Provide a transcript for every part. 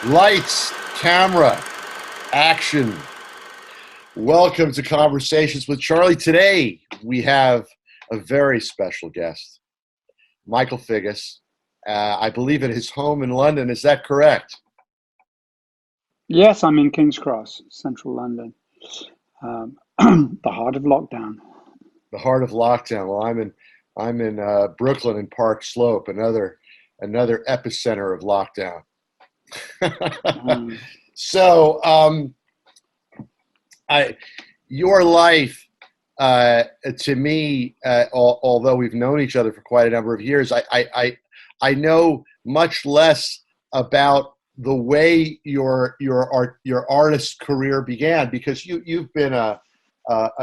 Lights, camera, action. Welcome to Conversations with Charlie. Today, we have a very special guest, Michael Figgis. I believe at his home in London. Is that correct? Yes, I'm in King's Cross, central London, the heart of lockdown. The heart of lockdown. Well, I'm in Brooklyn and Park Slope, another epicenter of lockdown. Um, so, I your life to me, although we've known each other for quite a number of years, I know much less about the way your artist career began, because you've been a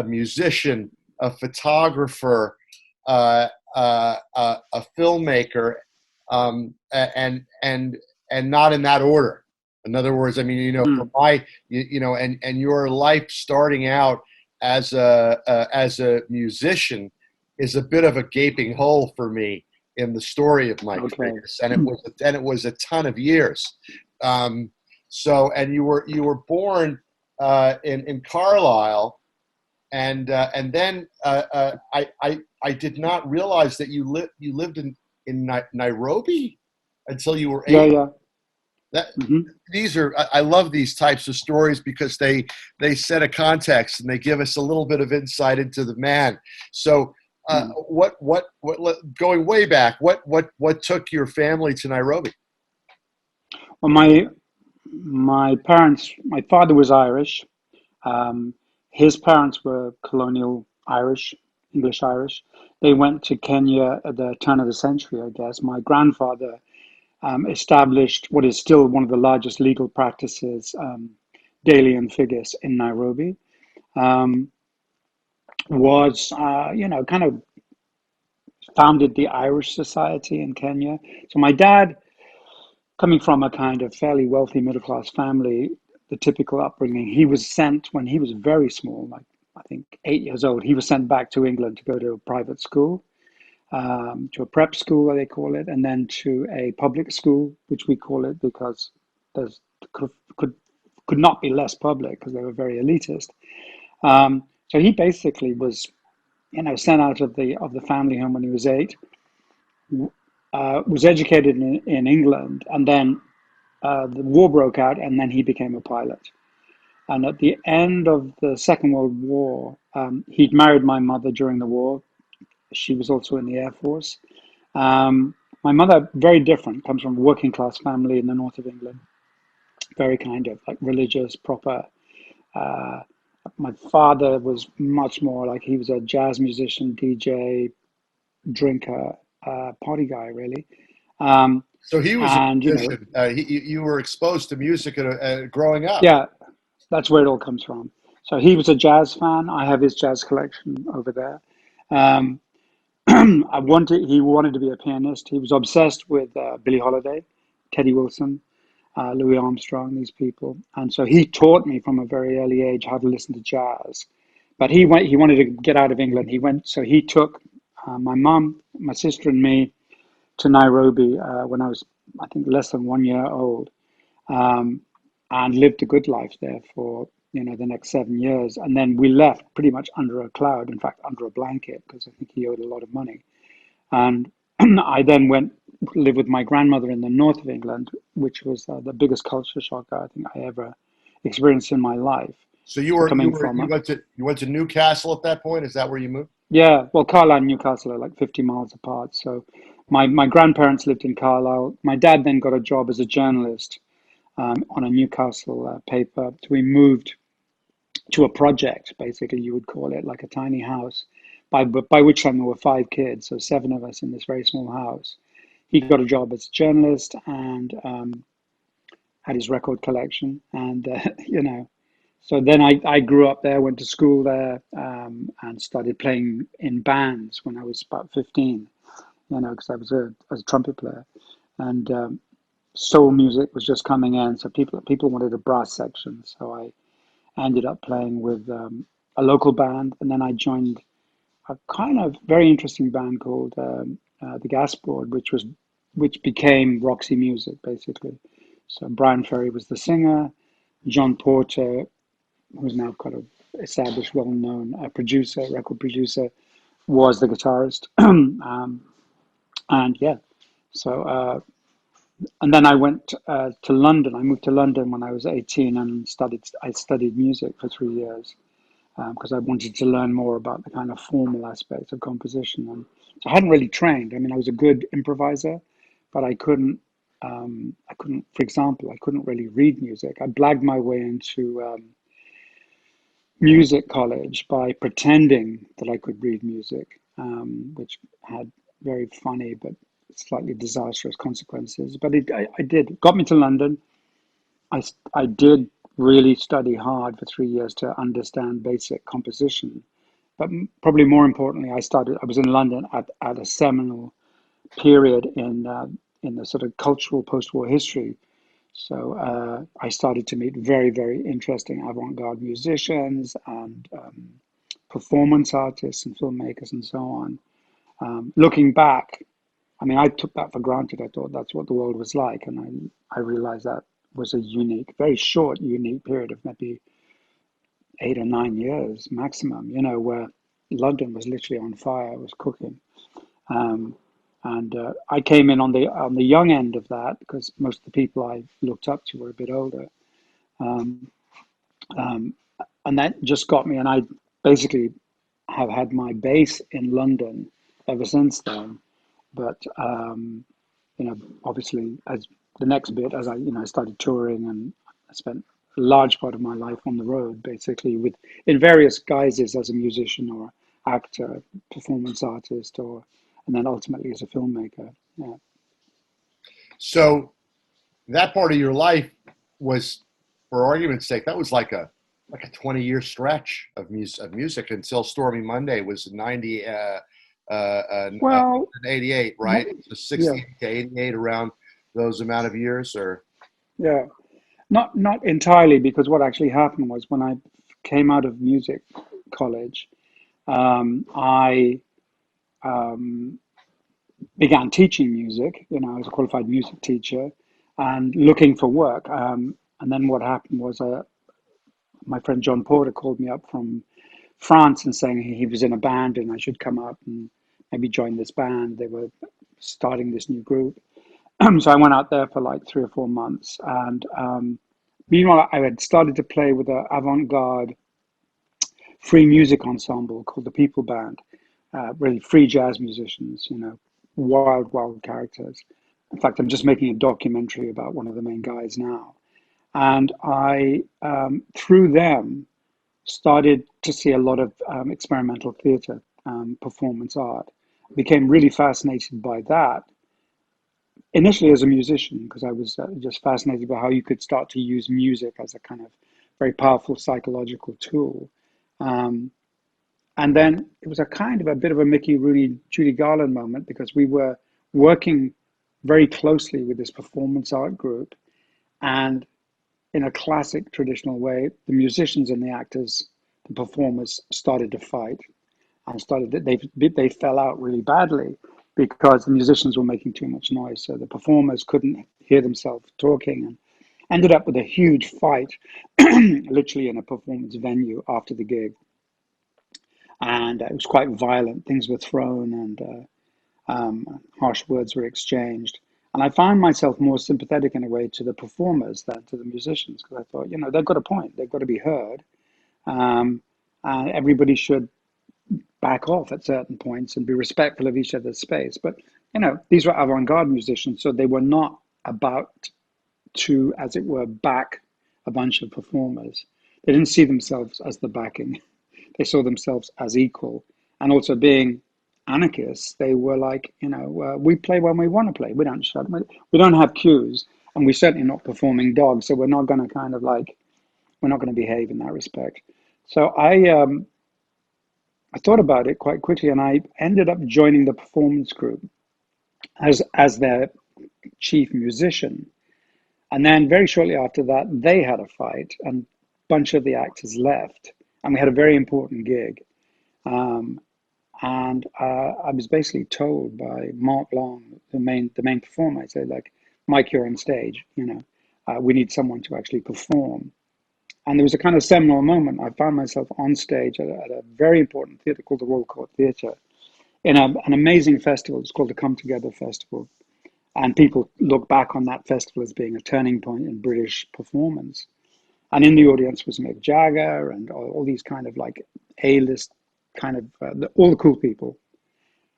musician, a photographer, a filmmaker, and not in that order. In other words, I mean, mm, from and your life starting out as a musician is a bit of a gaping hole for me in the story of Mike okay. Figgis, and it was a ton of years. Um, and you were born in Carlisle, and then I did not realize that you lived in Nairobi until you were Yeah, 8. yeah. That hmm these are I love these types of stories because they set a context and they give us a little bit of insight into the man. So, mm. going way back, what took your family to Nairobi? Well, my father was Irish. Um, his parents were colonial Irish, English Irish. They went to Kenya at the turn of the century, I guess. My grandfather established what is still one of the largest legal practices, Daly and Figgis in Nairobi. Um, was kind of founded the Irish Society in Kenya. So my dad, coming from a kind of fairly wealthy middle class family, the typical upbringing, he was sent when he was very small, like I think 8 years old. He was sent back to England to go to a private school, to a prep school, they call it, and then to a public school, which we call it because there's could could not be less public because they were very elitist. So he basically was, sent out of the family home when he was 8, was educated in England, and then the war broke out, and then he became a pilot. And at the end of the Second World War, he'd married my mother during the war. She was also in the Air Force. My mother, very different, comes from a working class family in the north of England, very kind of like religious, proper. Uh, my father was much more like he was a jazz musician, DJ, drinker, party guy, really. Um, So he was a and musician. You were exposed to music growing up. yeah, that's where it all comes from. So he was a jazz fan. I have his jazz collection over there. Um, he wanted to be a pianist. He was obsessed with Billie Holiday, Teddy Wilson, Louis Armstrong, these people. And so he taught me from a very early age how to listen to jazz. But he wanted to get out of England. So he took my mum, my sister, and me to Nairobi when I was, I think, less than 1 year old, um, and lived a good life there for the next 7 years. And then we left pretty much under a cloud, in fact, under a blanket, because I think he owed a lot of money. And I then went live with my grandmother in the north of England, which was the biggest culture shock that I think I ever experienced in my life. So you So were you coming were from you went to Newcastle at that point. Is that where you moved? yeah, well, Carlisle and Newcastle are like 50 miles apart. So my grandparents lived in Carlisle. My dad then got a job as a journalist on a Newcastle paper. So we moved to a project, basically, you would call it, like a tiny house, by which time there were 5 kids, so 7 of us in this very small house. He got a job as a journalist and had his record collection, and so then I grew up there, went to school there, and started playing in bands when I was about 15. Because I was a trumpet player, and soul music was just coming in, so people wanted a brass section, so I ended up playing with a local band, and then I joined a kind of very interesting band called the Gas Board, which became Roxy Music basically. So Bryan Ferry was the singer. John Porter, who's now kind of established, well-known producer, record producer, was the guitarist. And yeah, so and then I went to London. I moved to London when I was 18 and studied. I studied music for 3 years because I wanted to learn more about the kind of formal aspects of composition. And I hadn't really trained. I mean, I was a good improviser, but I couldn't. I couldn't, for example, I couldn't really read music. I blagged my way into music college by pretending that I could read music, which had very funny but slightly disastrous consequences. But I did. It got me to London. I did really study hard for 3 years to understand basic composition. But probably more importantly, I was in London at a seminal period in the sort of cultural post-war history. So I started to meet very, very interesting avant-garde musicians and performance artists and filmmakers and so on. Looking back, I mean, I took that for granted. I thought that's what the world was like, and I realized that was a unique, very short, unique period of maybe 8 or 9 years maximum. You know, where London was literally on fire, it was cooking. Um, and I came in on the young end of that because most of the people I looked up to were a bit older. Um, um, and that just got me, and I basically have had my base in London ever since then. But you know, obviously, as the next bit, as I started touring, and I spent a large part of my life on the road, basically, with in various guises as a musician or actor, performance artist, or and then ultimately as a filmmaker. Yeah. So that part of your life was, for argument's sake, that was like a 20-year stretch of music until Stormy Monday was 90 Well, 88, right? So yeah, 68 to 88, around those amount of years, or yeah. Not entirely, because what actually happened was when I came out of music college, I um, began teaching music. You know, I was a qualified music teacher and looking for work. And then what happened was my friend John Porter called me up from France and saying he was in a band and I should come up and maybe join this band. They were starting this new group. So I went out there for like 3 or 4 months. And meanwhile, I had started to play with an avant-garde free music ensemble called the People Band, really free jazz musicians, you know, wild, wild characters. In fact, I'm just making a documentary about one of the main guys now. And I, through them, started to see a lot of experimental theatre, performance art. Became really fascinated by that, initially as a musician, because I was just fascinated by how you could start to use music as a kind of very powerful psychological tool. Um, and then it was a kind of a bit of a Mickey Rooney, Judy Garland moment because we were working very closely with this performance art group. And in a classic traditional way, the musicians and the actors, the performers started to fight and they fell out really badly because the musicians were making too much noise. So the performers couldn't hear themselves talking and ended up with a huge fight, literally in a performance venue after the gig. And it was quite violent. Things were thrown and harsh words were exchanged. And I found myself more sympathetic in a way to the performers than to the musicians because I thought, you know, they've got a point. They've got to be heard. Um, and everybody should back off at certain points and be respectful of each other's space. But, you know, these were avant garde musicians, so they were not about to, as it were, back a bunch of performers. They didn't see themselves as the backing, they saw themselves as equal. And also being anarchists, they were like, you know, we play when we want to play. We don't shut, we don't have cues, and we're certainly not performing dogs. So we're not going to kind of like, we're not going to behave in that respect. So I thought about it quite quickly, and I ended up joining the performance group as their chief musician. And then very shortly after that, they had a fight, and a bunch of the actors left, and we had a very important gig. Um, and I was basically told by Mark Long, the main performer, I said like, Mike, you're on stage, you know. We need someone to actually perform. And there was a kind of seminal moment. I found myself on stage at a very important theatre called the Royal Court Theatre in an amazing festival. It's called the Come Together Festival. And people look back on that festival as being a turning point in British performance. And in the audience was Mick Jagger and all these kind of like A-list kind of all the cool people.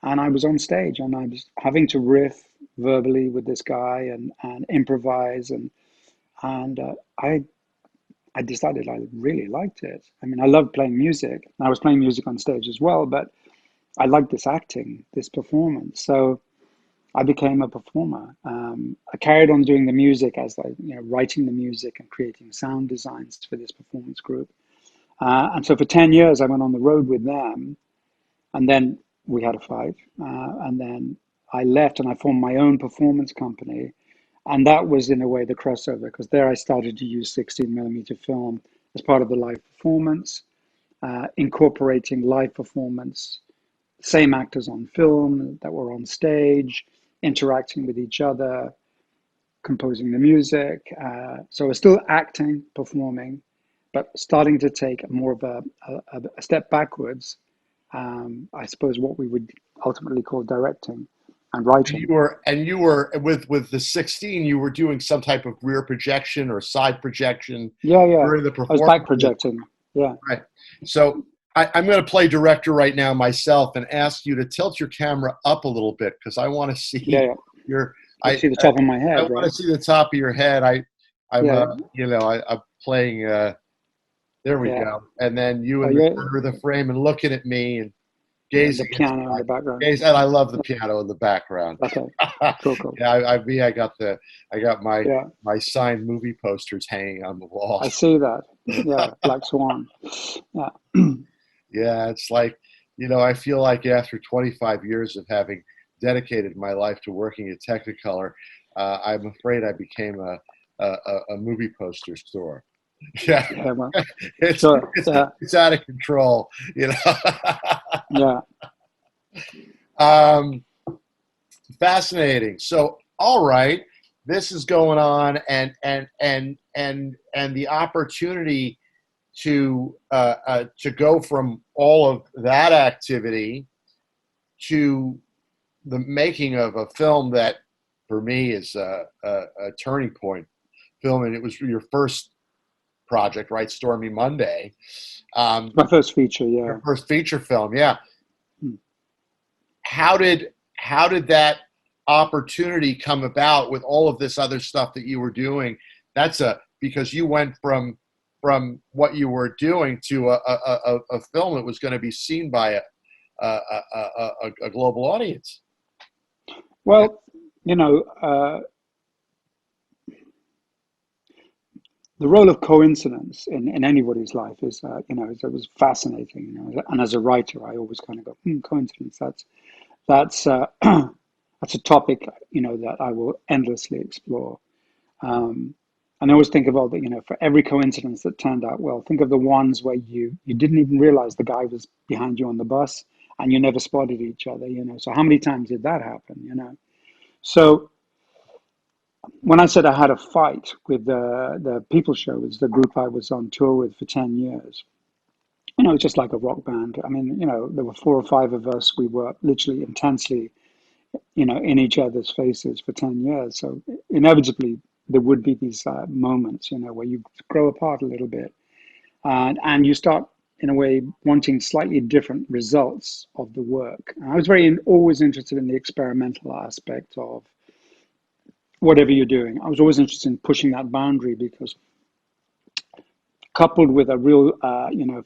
And I was on stage and I was having to riff verbally with this guy and improvise and I decided I really liked it. I mean, I loved playing music. I was playing music on stage as well, but I liked this acting, this performance. So I became a performer. I carried on doing the music as writing the music and creating sound designs for this performance group. And so for 10 years, I went on the road with them. And then we had a fight. And then I left and I formed my own performance company. And that was, in a way, the crossover, because there I started to use 16 millimeter film as part of the live performance, incorporating live performance, same actors on film that were on stage, interacting with each other, composing the music. So we're still acting, performing, but starting to take more of a step backwards. I suppose what we would ultimately call directing and writing. You were with the 16. You were doing some type of rear projection or side projection. Yeah. During the I was back projecting. Yeah. Right. So I'm going to play director right now myself and ask you to tilt your camera up a little bit because I want to see your. I see the top of my head. I want to see the top of your head. I'm playing. There we go. And then you in the corner of the frame and looking at me and gazing. The piano in the background. And I love the piano in the background. Okay. Cool. Yeah, I got my signed movie posters hanging on the wall. I see that. Yeah, Black Swan. Yeah. Yeah, it's like, I feel like after 25 years of having dedicated my life to working at Technicolor, I'm afraid I became a movie poster store. Yeah, well, it's out of control, Yeah. Fascinating. So, all right, this is going on, and the opportunity to go from all of that activity to the making of a film that, for me, is a turning point film, and it was your first project, right? Stormy Monday. My first feature, yeah. Your first feature film, yeah. How did that opportunity come about with all of this other stuff that you were doing? Because you went from what you were doing to a film that was going to be seen by a global audience. Well, the role of coincidence in anybody's life is, it was fascinating. And as a writer, I always kind of go, coincidence. That's that's a topic, that I will endlessly explore. And I always think of all the, for every coincidence that turned out well, think of the ones where you didn't even realize the guy was behind you on the bus and you never spotted each other, So how many times did that happen, So when I said I had a fight with the People Show, was the group I was on tour with for 10 years. It's just like a rock band. I mean, there were 4 or 5 of us. We were literally intensely, in each other's faces for 10 years. So inevitably, there would be these moments, where you grow apart a little bit. And you start, in a way, wanting slightly different results of the work. And I was always interested in the experimental aspect of whatever you're doing. I was always interested in pushing that boundary because coupled with a real,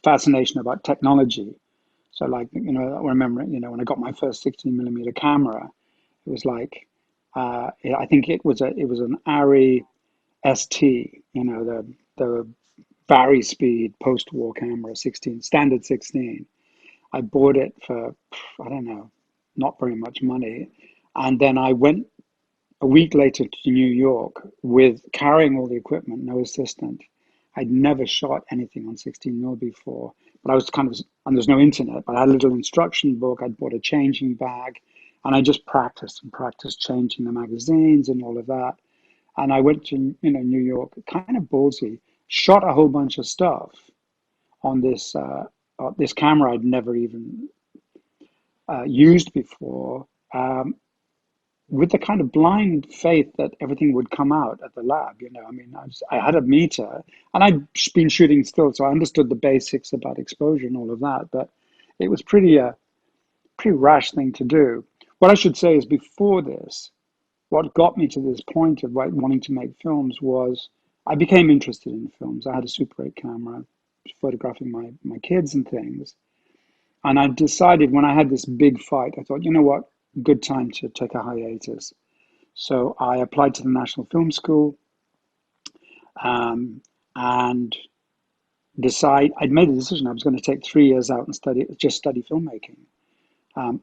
fascination about technology. So like, I remember, when I got my first 16 millimeter camera, it was like, I think it was an Arri ST, the Vari speed post-war camera, standard 16. I bought it for, I don't know, not very much money. And then I went a week later to New York with carrying all the equipment, no assistant. I'd never shot anything on 16mm before, but I was and there's no internet, but I had a little instruction book. I'd bought a changing bag, and I just practiced changing the magazines and all of that. And I went to, New York, kind of ballsy, shot a whole bunch of stuff on this camera I'd never even used before, with the kind of blind faith that everything would come out at the lab. I mean, I had a meter, and I'd been shooting still, so I understood the basics about exposure and all of that. But it was pretty rash thing to do. What I should say is, before this, what got me to this point of wanting to make films was I became interested in films. I had a Super 8 camera, photographing my kids and things. And I decided, when I had this big fight, I thought, you know what, good time to take a hiatus. So I applied to the National Film School, and I'd made a decision I was going to take 3 years out and study filmmaking.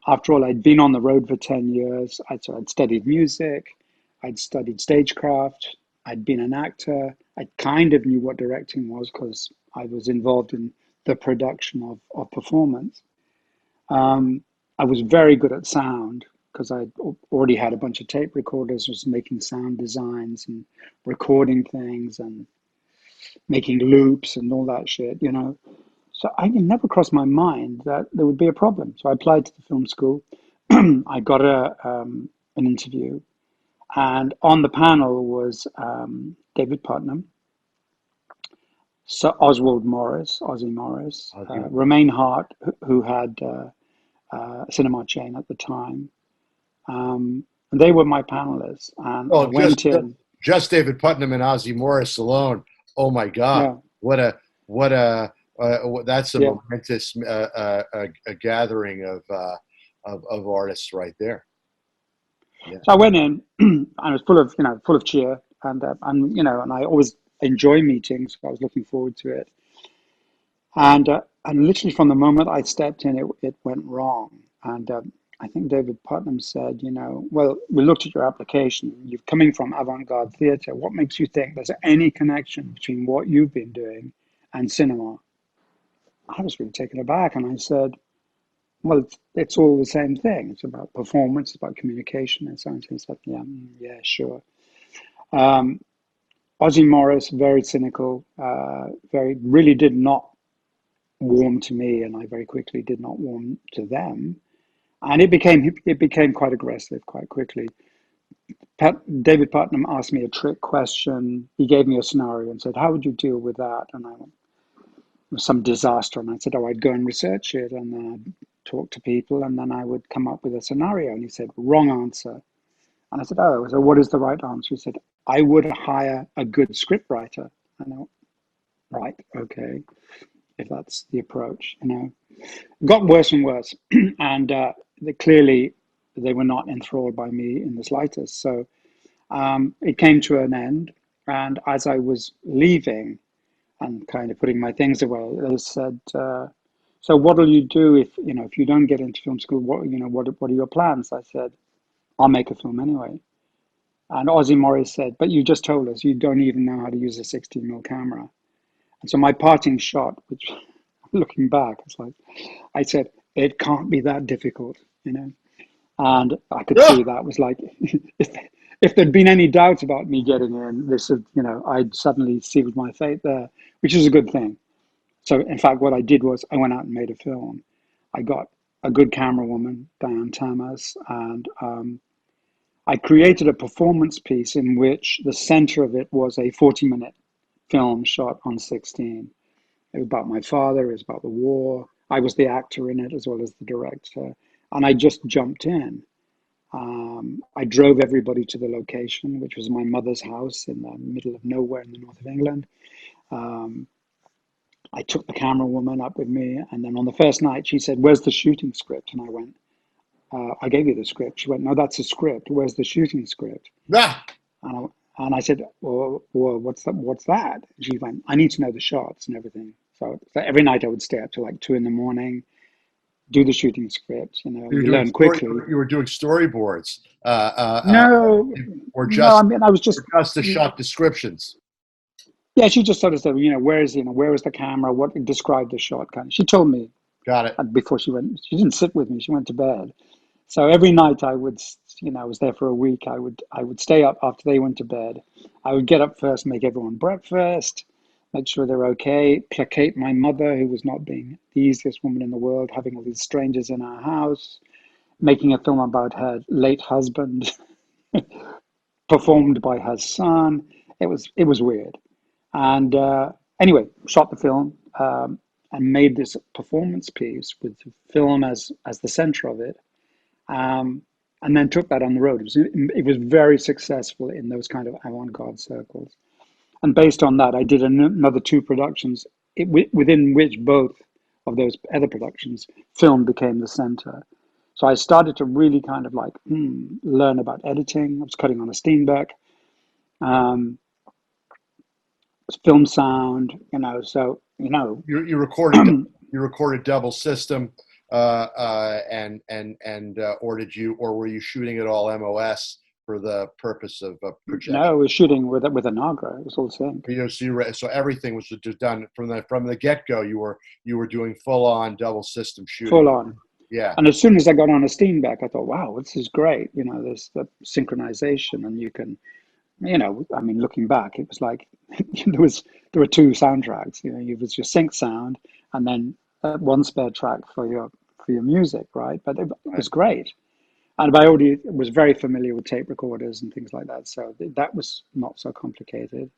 After all, I'd been on the road for 10 years. I'd studied music, I'd studied stagecraft, I'd been an actor. I kind of knew what directing was because I was involved in the production of performance. I was very good at sound because I already had a bunch of tape recorders, was making sound designs and recording things and making loops and all that shit. So it never crossed my mind that there would be a problem. So I applied to the film school. I got an interview, and on the panel was David Putnam, so Oswald Morris, Ozzy Morris, Romaine Hart, who had a cinema chain at the time. And they were my panelists, and I Oh, went in. just David Putnam and Ozzy Morris alone. Oh my God, Yeah, what a that's a yeah. momentous a gathering of artists right there. Yeah. So I went in, and it was full of cheer, and I always enjoy meetings. So I was looking forward to it, and literally from the moment I stepped in, it went wrong. And I think David Putnam said, well, we looked at your application. You're coming from avant-garde theatre. What makes you think there's any connection between what you've been doing and cinema? I was really taken aback, and I said, well, it's all the same thing. It's about performance, it's about communication, and so on. So he said, yeah, yeah, sure. Um, Ozzy Morris, very cynical, really did not warm to me, and I very quickly did not warm to them. And it became quite aggressive quite quickly. David Putnam asked me a trick question. He gave me a scenario and said, "How would you deal with that?" And I went, "It was some disaster." And I said, "Oh, I'd go and research it and talk to people, and then I would come up with a scenario." And he said, "Wrong answer." And I said, "Oh, so what is the right answer?" He said, "I would hire a good scriptwriter." I know, right, okay, if that's the approach. It got worse and worse, and clearly they were not enthralled by me in the slightest. So it came to an end, and as I was leaving and kind of putting my things away, they said, "So what'll you do if you don't get into film school? What are your plans?" I said, "I'll make a film anyway." And Ozzy Morris said, "But you just told us you don't even know how to use a 16mm camera." And so my parting shot, which looking back, it's like I said, "It can't be that difficult." And I could see that was like, if there'd been any doubt about me getting in, I'd suddenly sealed my fate there, which is a good thing. So, in fact, what I did was I went out and made a film. I got a good camera woman, Diane Tamas, and I created a performance piece in which the center of it was a 40-minute film shot on 16. It was about my father, it was about the war. I was the actor in it as well as the director. And I just jumped in. I drove everybody to the location, which was my mother's house in the middle of nowhere in the north of England. Um, I took the camera woman up with me, and then on the first night, she said, "Where's the shooting script?" And I went, "I gave you the script." She went, "No, that's a script. Where's the shooting script?" Ah, And I said, well, what's that? And she went, "I need to know the shots and everything." So every night I would stay up till like 2 a.m, do the shooting script. You learn quickly. you were doing storyboards, No, or no, I mean, I was or just, just the shot descriptions. yeah, she just sort of said, where is the camera? What describe the shot kind of. She told me Got it. before she went, she didn't sit with me, she went to bed. So every night I would, I was there for a week. I would stay up after they went to bed. I would get up first, make everyone breakfast, make sure they're okay, placate my mother, who was not being the easiest woman in the world, having all these strangers in our house, making a film about her late husband, performed by her son. It was weird. And anyway, shot the film and made this performance piece with the film as the center of it, um, and then took that on the road. It was very successful in those kind of avant-garde circles. And based on that, I did another two productions within which both of those other productions, film became the center. So I started to really kind of like learn about editing. I was cutting on a Steenbeck, um, film sound, So You recorded you recorded double system, or did you, or were you shooting it all MOS for the purpose of no, I projection? was shooting with a Nagra. It was all sync, So everything was just done from the get go. You were doing full on double system shooting. full on. Yeah. And as soon as I got on a Steenbeck, I thought, wow, this is great. There's the synchronization, and you can, I mean, looking back, it was like there were two soundtracks. It was your sync sound, and then one spare track for your music, right? But it Right. was great. And I already was very familiar with tape recorders and things like that, so that was not so complicated.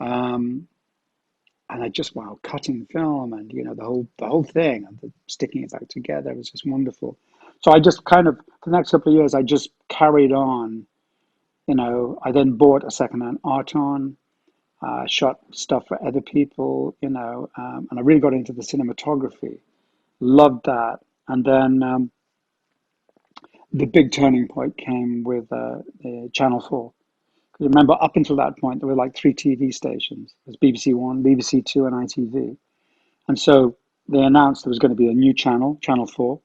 Um, and I just wow, cutting film and the whole thing and sticking it back together was just wonderful. So I just kind of for the next couple of years I just carried on. I then bought a secondhand Arton, shot stuff for other people, and I really got into the cinematography. Loved that. And then the big turning point came with Channel 4. Remember, up until that point, there were like three TV stations. There's BBC One, BBC Two, and ITV. And so they announced there was going to be a new channel, Channel 4,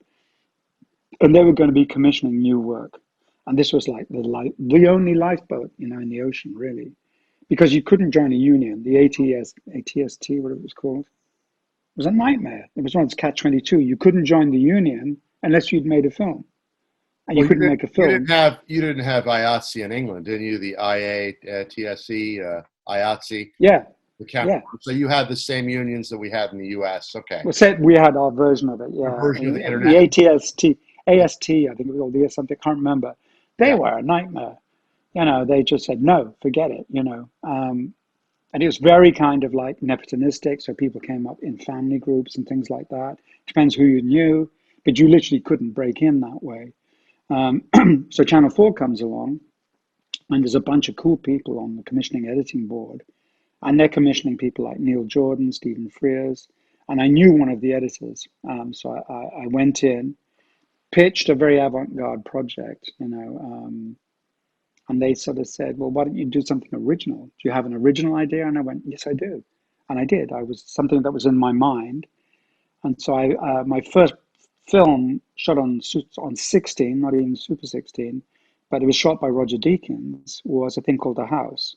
and they were going to be commissioning new work. And this was like the only lifeboat, in the ocean, really, because you couldn't join a union. The ATST, what it was called, it was a nightmare. It was one of those catch-22. You couldn't join the union unless you'd made a film, and you Well, couldn't make a film. you didn't have IATSE in England, didn't you? The IATSE, IATSE, Yeah, the camp. yeah. So you had the same unions that we had in the U.S. Okay, We said we had our version of it. a Yeah, version of the the internet. ATST, AST, I think it was, or the something. I can't remember. They Yeah, were a nightmare. They just said no, forget it. And it was very kind of like nepotistic. So people came up in family groups and things like that. Depends who you knew, but you literally couldn't break in that way. So Channel 4 comes along, and there's a bunch of cool people on the commissioning editing board, and they're commissioning people like Neil Jordan, Stephen Frears, and I knew one of the editors. So I went in, pitched a very avant-garde project, and they sort of said, "Well, why don't you do something original? Do you have an original idea?" And I went, "Yes, I do," and I did. I was something that was in my mind, and so my first film shot on 16, not even Super 16, but it was shot by Roger Deakins, was a thing called The House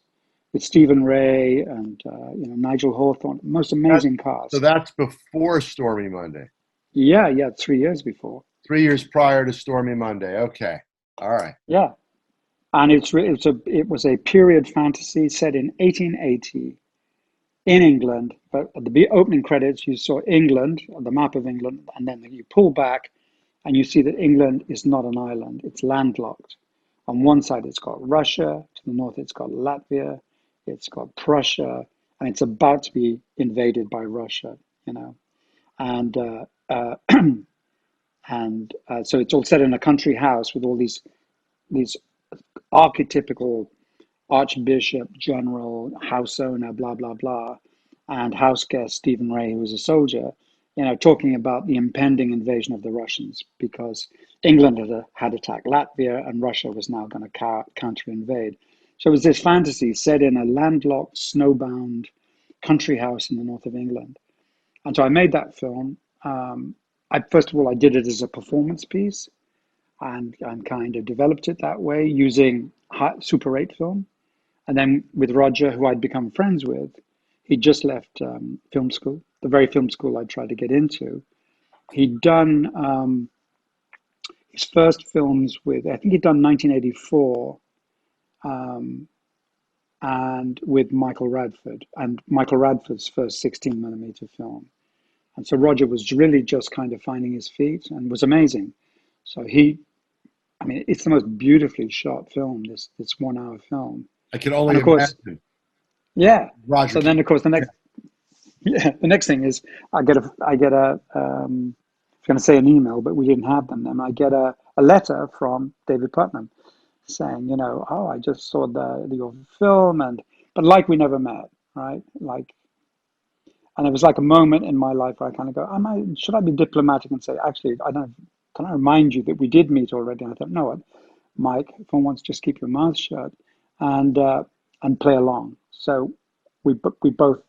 with Stephen Ray and Nigel Hawthorne, most that, amazing so cast. that's before Stormy Monday. Yeah, yeah, 3 years before. 3 years prior to Stormy Monday. Okay, all right. Yeah, and it was a period fantasy set in 1880 in England. But at the opening credits, you saw England, the map of England, and then you pull back and you see that England is not an island; it's landlocked. On one side, it's got Russia. To the north, it's got Latvia. It's got Prussia, and it's about to be invaded by Russia. You know, and so it's all set in a country house with all these archetypical archbishop, general, house owner, blah blah blah, and house guest Stephen Ray, who was a soldier, talking about the impending invasion of the Russians because England had attacked Latvia and Russia was now going to counter invade. So it was this fantasy set in a landlocked, snowbound country house in the north of England. And so I made that film. First of all, I did it as a performance piece and kind of developed it that way using Super 8 film. And then with Roger, who I'd become friends with, he just left film school, the very film school I tried to get into. He'd done, his first films with, I think he'd done 1984, um, and with Michael Radford, and Michael Radford's first 16 millimeter film. And so Roger was really just kind of finding his feet and was amazing. So I mean, it's the most beautifully shot film, this 1 hour film. I can And only of course, imagine. yeah. Roger So then, King. of course, Yeah. the next thing is I was going to say an email, but we didn't have them then. I get a letter from David Putnam saying, oh, I just saw your film, but like we never met, right? Like, and it was like a moment in my life where I kind of go, should I be diplomatic and say, actually, I don't, can I remind you that we did meet already? And I thought, no, what, Mike, for once, just keep your mouth shut and uh, and play along. So we both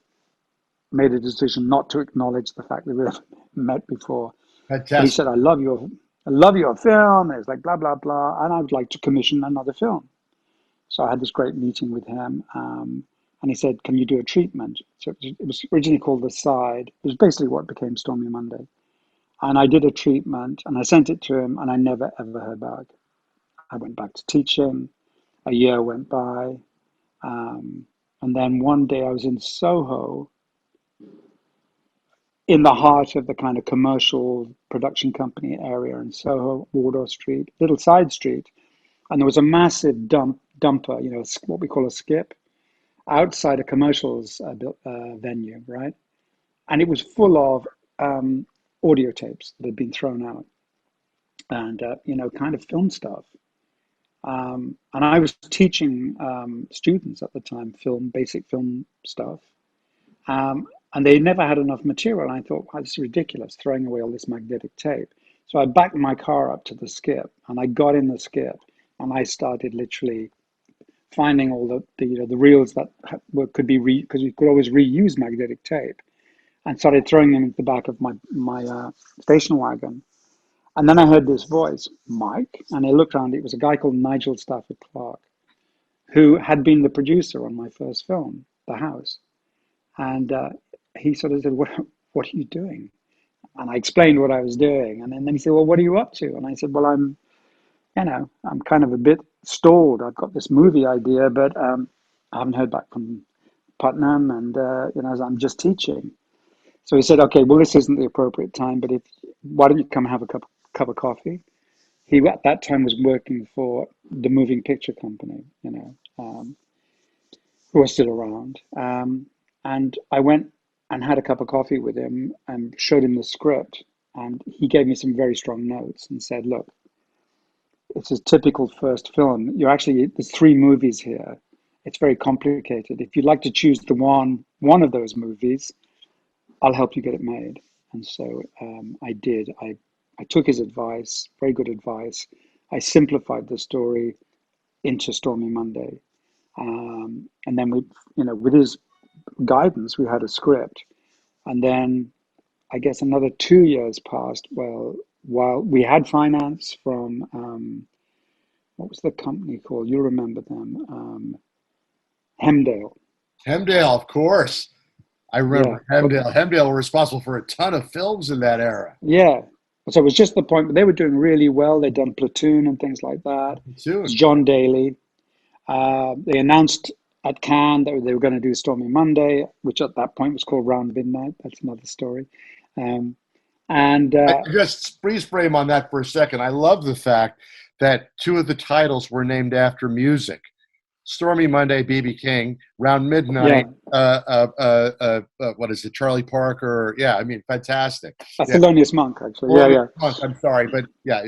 made a decision not to acknowledge the fact that we had met before. But he Fantastic. said, I love your film. And it was like blah blah blah, and I would like to commission another film. So I had this great meeting with him, and he said, "Can you do a treatment?" So it was originally called The Side. It was basically what became Stormy Monday. And I did a treatment, and I sent it to him, and I never ever heard back. I went back to teaching. A year went by, um, and then one day I was in Soho, in the heart of the kind of commercial production company area in Soho, Wardour Street, little side street, and there was a massive dumper, what we call a skip, outside a commercials venue, right? And it was full of audio tapes that had been thrown out, and kind of film stuff. And I was teaching students at the time basic film stuff, and they never had enough material. And I thought, wow, this is ridiculous, throwing away all this magnetic tape. So I backed my car up to the skip, and I got in the skip, and I started literally finding all the reels that could be because you could always reuse magnetic tape, and started throwing them into the back of my station wagon. And then I heard this voice, Mike, and I looked around. It was a guy called Nigel Stafford Clark, who had been the producer on my first film, The House. And he sort of said, what are you doing? And I explained what I was doing. And then he said, well, what are you up to? And I said, well, I'm kind of a bit stalled. I've got this movie idea, but I haven't heard back from Putnam, and I'm just teaching. So he said, okay, well, this isn't the appropriate time, but why don't you come have a cup of coffee? He at that time was working for the moving picture company, who are still around. And I went and had a cup of coffee with him and showed him the script. And he gave me some very strong notes and said, look, it's a typical first film. There's three movies here. It's very complicated. If you'd like to choose one of those movies, I'll help you get it made. And so I did. I took his advice, very good advice. I simplified the story into Stormy Monday. And then with his guidance, we had a script. And then I guess another 2 years passed. Well, while we had finance from, what was the company called? You remember them? Hemdale. Hemdale, of course. I Yeah. remember Hemdale. Hemdale were responsible for a ton of films in that era. Yeah. So it was just the point, but they were doing really well. They'd done Platoon and things like that. It was Soon. John Daly. They announced at Cannes that they were going to do Stormy Monday, which at that point was called Round Midnight. That's another story. Um, and Just freeze frame on that for a second. I love the fact that two of the titles were named after music. Stormy Monday, B.B. King. Round yeah, Midnight, what is it, Charlie Parker? Yeah, I mean, fantastic. that's Yeah, Thelonious Monk, actually. Yeah, Thelonious yeah, Monk, I'm sorry, but yeah,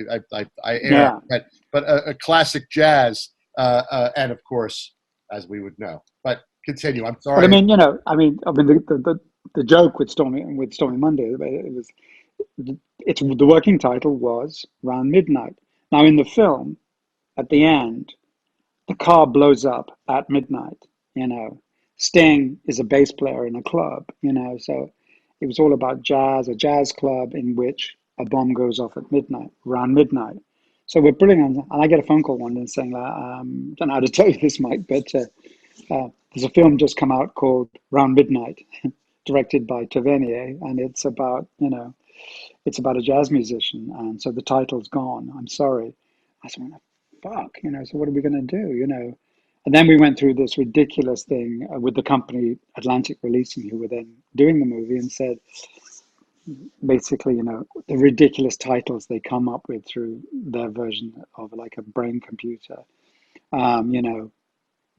I err. yeah. But a classic jazz, and of course, as we would know. But continue. I'm But I sorry. mean, the joke with Stormy Monday, the working title was Round Midnight. Now in the film, at the end, the car blows up at midnight, you know. Sting is a bass player in a club, so it was all about a jazz club in which a bomb goes off at midnight, around midnight. So we're brilliant. And I get a phone call one day saying, I don't know how to tell you this, Mike, but there's a film just come out called Round Midnight, directed by Tavernier, and it's about, it's about a jazz musician, and so the title's gone. I'm sorry. I said, fuck, so what are we going to do, And then we went through this ridiculous thing with the company Atlantic Releasing, who were then doing the movie, and said, basically, the ridiculous titles they come up with through their version of like a brain computer, you know,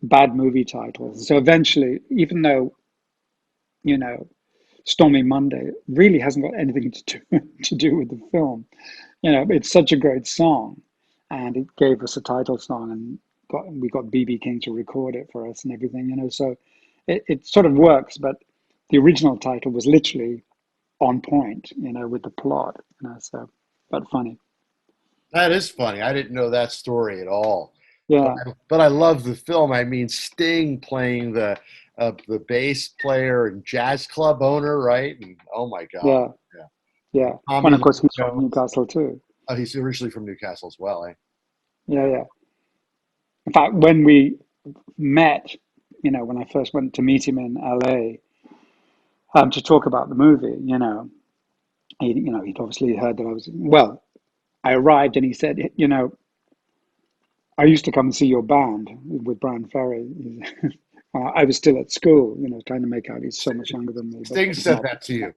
bad movie titles. So eventually, even though, you know, Stormy Monday really hasn't got anything to do to do with the film. It's such a great song, and it gave us a title song, and we got BB King to record it for us and everything. So it sort of works, but the original title was literally on point, with the plot. So but funny. That is funny. I didn't know that story at all. But Yeah, I love the film. I mean, Sting playing the bass player and jazz club owner, right? And oh my God, yeah, yeah. yeah. Tommy Well, of Lee course, he's from Jones. Newcastle too. Oh, he's originally from Newcastle as well, eh? Yeah, yeah. In fact, when we met, when I first went to meet him in LA, to talk about the movie, he'd obviously heard that I was, well, I arrived and he said, I used to come and see your band with Bryan Ferry. I was still at school, trying to make out he's so much younger than me, but Sting he's said not. that to He's you. not.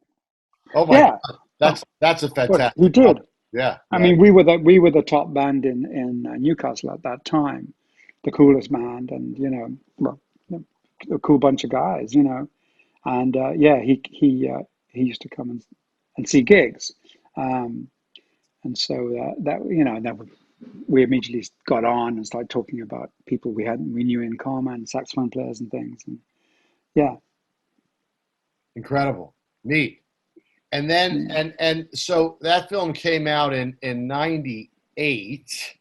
Oh my Yeah, God, oh, that's a well, he fantastic did. couple. Yeah, I yeah. mean, we were the top band in Newcastle at that time, the coolest band, and well, a cool bunch of guys, and yeah, he used to come and see gigs, um, and so that that we immediately got on and started talking about people we knew in common, saxophone players and things, and yeah, Incredible, neat. And then yeah, and so that film came out in '98,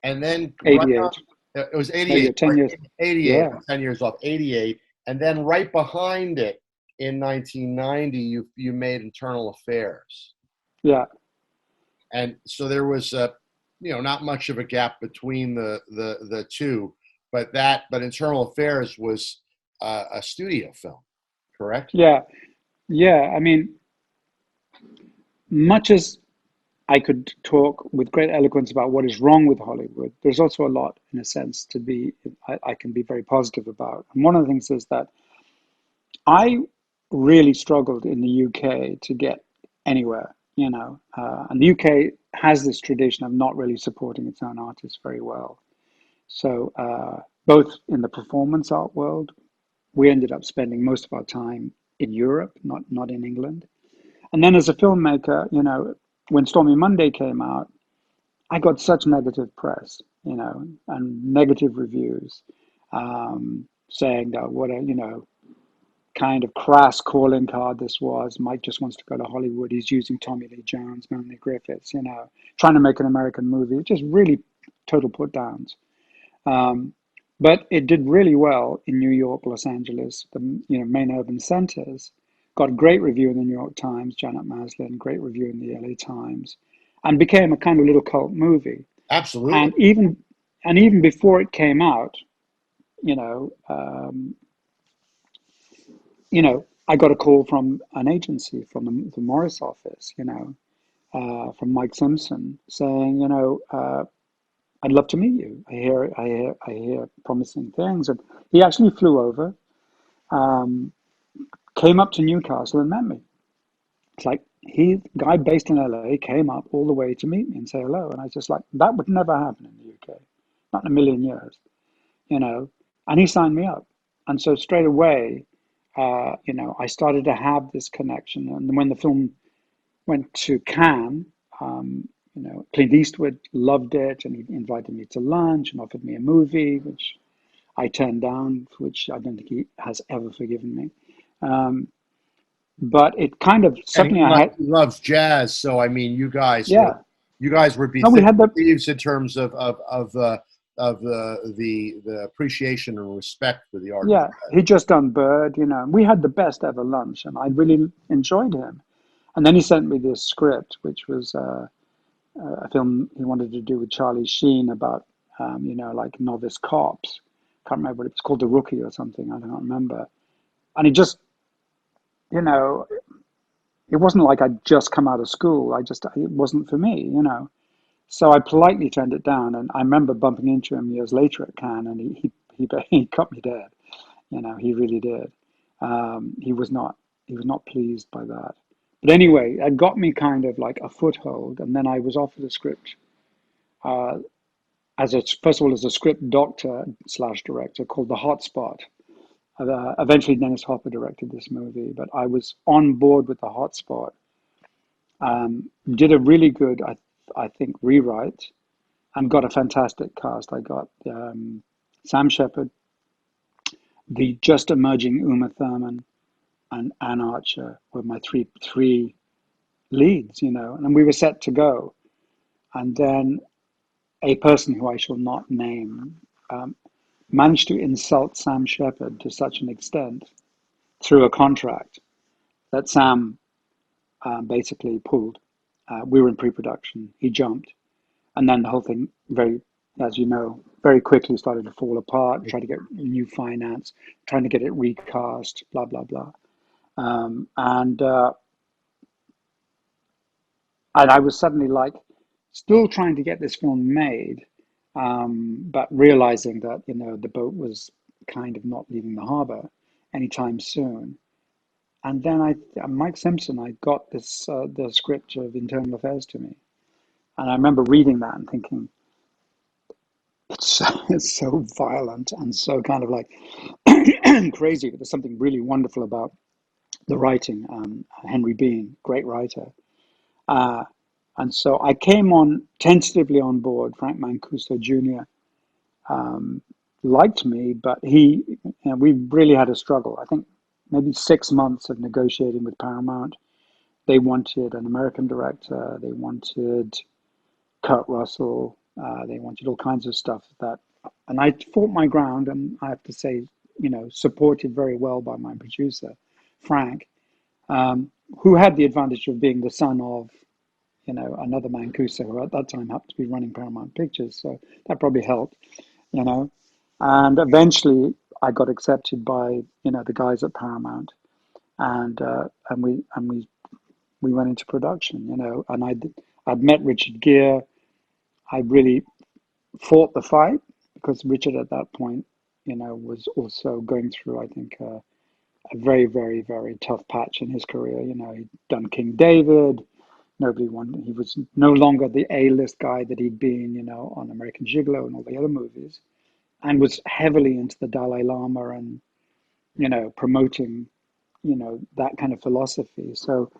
and then right 88. up, it was No, '88, you're 10 years. 88, Yeah, 10 years off, '88, and then right behind it in 1990, you made Internal Affairs, yeah, and so there was not much of a gap between the two, but Internal Affairs was a studio film, correct? yeah, yeah. I mean, much as I could talk with great eloquence about what is wrong with Hollywood, there's also a lot, in a sense, I can be very positive about. And one of the things is that I really struggled in the UK to get anywhere, and the UK has this tradition of not really supporting its own artists very well. So, both in the performance art world, we ended up spending most of our time in Europe, not in England. And then as a filmmaker, when Stormy Monday came out, I got such negative press, and negative reviews, saying that what a, kind of crass calling card this was. Mike just wants to go to Hollywood. He's using Tommy Lee Jones, Melanie Griffiths, trying to make an American movie. Just really total put downs. Um, but it did really well in New York, Los Angeles, the main urban centers. Got a great review in the New York Times, Janet Maslin, great review in the LA Times, and became a kind of little cult movie. Absolutely. And even before it came out, you know, um, I got a call from an agency from the Morris office, from Mike Simpson, saying, I'd love to meet you. I hear promising things, and he actually flew over, um, came up to Newcastle and met me. It's like guy based in LA came up all the way to meet me and say hello, and I was just like, that would never happen in the UK, not in a million years, you know. And he signed me up, and so straight away, I started to have this connection. And when the film went to Cannes, Clint Eastwood loved it, and he invited me to lunch and offered me a movie, which I turned down, which I don't think he has ever forgiven me. Um, but it kind of And suddenly I had, he loves jazz, so I mean, yeah. you guys would be No, we thick had the, thieves in terms of the appreciation and respect for the art of yeah, jazz. he just done Bird, we had the best ever lunch, and I really enjoyed him. And then he sent me this script, which was a film he wanted to do with Charlie Sheen about, like novice cops. Can't remember what it's called, The Rookie or something. I don't remember. And he just, you know, it wasn't like I'd just come out of school. It wasn't for me, you know. So I politely turned it down, and I remember bumping into him years later at Cannes, and he cut me dead. You know, he really did. He was not pleased by that. But anyway, it got me kind of like a foothold, and then I was offered a script uh, first of all as a script doctor slash director called The Hotspot. Eventually, Dennis Hopper directed this movie, but I was on board with The Hotspot. Did a really good, I think, rewrite, and got a fantastic cast. I got Sam Shepard, the just emerging Uma Thurman, and Anne Archer were my three leads, you know, and we were set to go. And then a person who I shall not name um, managed to insult Sam Shepard to such an extent through a contract that Sam basically pulled. We were in pre-production. He jumped, and then the whole thing, very, as you know, very quickly started to fall apart. Trying to get new finance, trying to get it recast, blah blah blah. And I was suddenly like, still trying to get this film made, but realizing that the boat was kind of not leaving the harbor anytime soon. And then Mike Simpson, I got the script of Internal Affairs to me, and I remember reading that and thinking, it's so violent and so kind of like crazy, but there's something really wonderful about the writing. Henry Bean, great writer. Uh, and so I came on tentatively on board. Frank Mancuso Jr. Liked me, but we really had a struggle. I think maybe 6 months of negotiating with Paramount. They wanted an American director. They wanted Kurt Russell. They wanted all kinds of stuff and I fought my ground, and I have to say, supported very well by my producer, Frank, who had the advantage of being the son of, another Mancuso who at that time happened to be running Paramount Pictures, so that probably helped, you know. And eventually, I got accepted by, the guys at Paramount, and we went into production, and I'd met Richard Gere. I really fought the fight because Richard at that point, was also going through, I think, a very, very, very tough patch in his career. He'd done King David. Nobody wanted. He was no longer the A-list guy that he'd been, on American Gigolo and all the other movies, and was heavily into the Dalai Lama and, promoting, that kind of philosophy. So,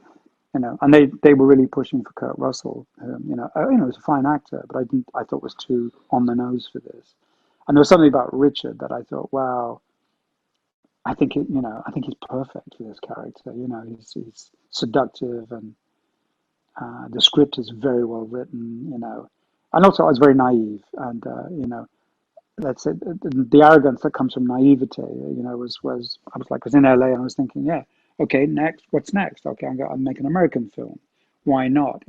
and they were really pushing for Kurt Russell. He was a fine actor, but I thought was too on the nose for this. And there was something about Richard that I thought, wow, I think he's perfect for this character. He's seductive, and the script is very well written. And also I was very naive, and let's say the arrogance that comes from naivete. Was I was like, I was in LA and I was thinking, yeah, okay, next, what's next? Okay, I'm making an American film. Why not?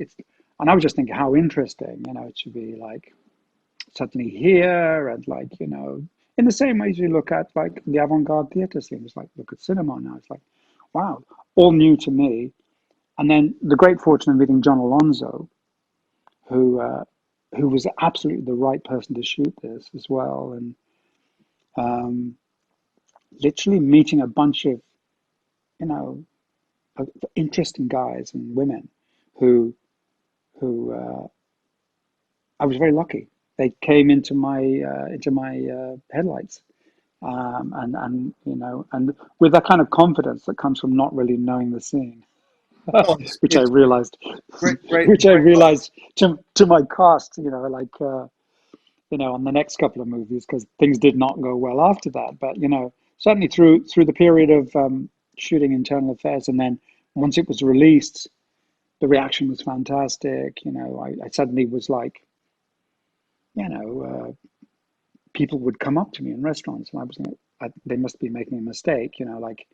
And I was just thinking how interesting. It should be like suddenly here, and like in the same way as you look at like the avant-garde theater scene. It's like look at cinema now. It's like, wow, all new to me. And then the great fortune of meeting John Alonzo, who uh, who was absolutely the right person to shoot this as well, and um, literally meeting a bunch of you know interesting guys and women who I was very lucky. They came into my headlights, and with that kind of confidence that comes from not really knowing the scene, Well, which I it's realized, great, great, which I great. realized to my cost, on the next couple of movies, because things did not go well after that. But certainly through the period of shooting Internal Affairs, and then once it was released, the reaction was fantastic. I suddenly was like, you know, people would come up to me in restaurants, and I was like, they must be making a mistake. Like,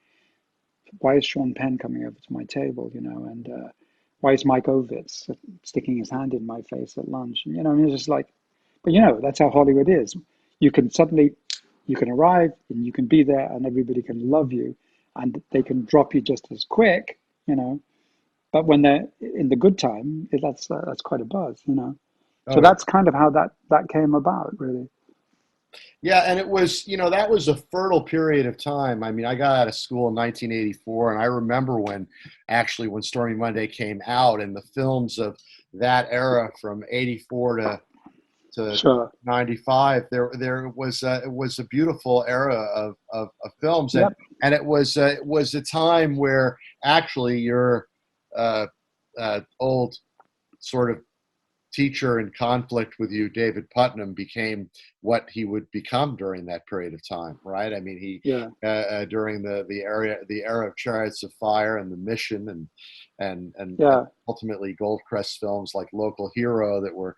why is Sean Penn coming over to my table? And why is Mike Ovitz sticking his hand in my face at lunch? And I mean, it's just like, but that's how Hollywood is. You can suddenly, you can arrive and you can be there, and everybody can love you, and they can drop you just as quick, you know. but when they're in the good time, that's quite a buzz, you know. So Oh, that's kind of how that came about, really. yeah, and it was, that was a fertile period of time. I mean, I got out of school in 1984, and I remember when Stormy Monday came out, and the films of that era from 84 to Sure. 95, there was it was a beautiful era of films, and Yep. it was a time where actually your uh, old sort of teacher in conflict with you, David Putnam, became what he would become during that period of time, right? I mean, he Yeah. during the era of Chariots of Fire and The Mission, and Yeah. ultimately Goldcrest films like Local Hero that were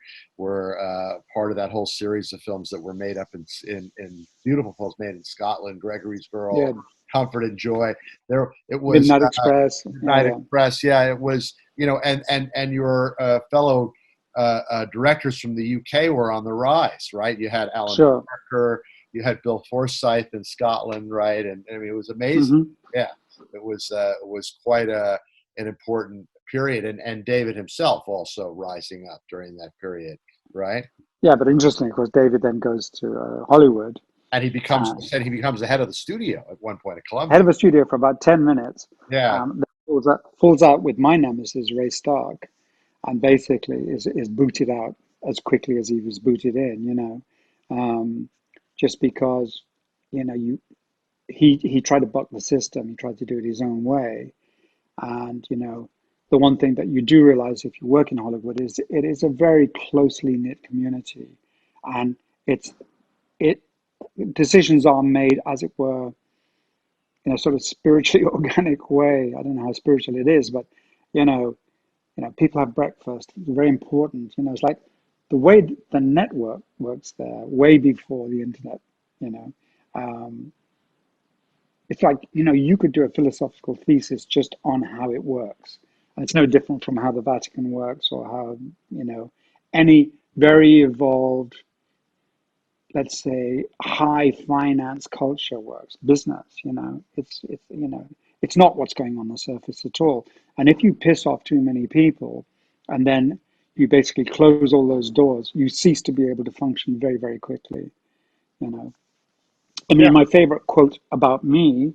part of that whole series of films that were made up in beautiful films made in Scotland, Gregory's Girl, Yeah. Comfort and Joy. There it was. Midnight Express. Yeah. Night Yeah. Express, yeah, it was, and your fellow directors from the UK were on the rise, right? You had Alan Sure. Parker, you had Bill Forsyth in Scotland, right? And I mean, it was amazing. Hmm. Yeah, it was quite an important period, and David himself also rising up during that period, right? Yeah, but interesting, of course, David then goes to Hollywood, And uh, he becomes the head of the studio at one point at head Columbia. of a studio for about 10 minutes. Yeah, Then falls out with my nemesis, Ray Stark, and basically is booted out as quickly as he was booted in, you know, um, just because, you know, he tried to buck the system, he tried to do it his own way. And, you know, the one thing that you do realize if you work in Hollywood is it is a very closely knit community. And it's, it, decisions are made, as it were, in a sort of spiritually organic way. I don't know how spiritual it is, but you know, people have breakfast. It's very important. You know, it's like the way the network works there, way before the internet. You know, um, it's like you could do a philosophical thesis just on how it works, and it's no different from how the Vatican works or how any very evolved, let's say, high finance culture works, business. It's not what's going on the surface at all. And if you piss off too many people, and then you basically close all those doors, you cease to be able to function very, very quickly. You know, I yeah, mean, my favorite quote about me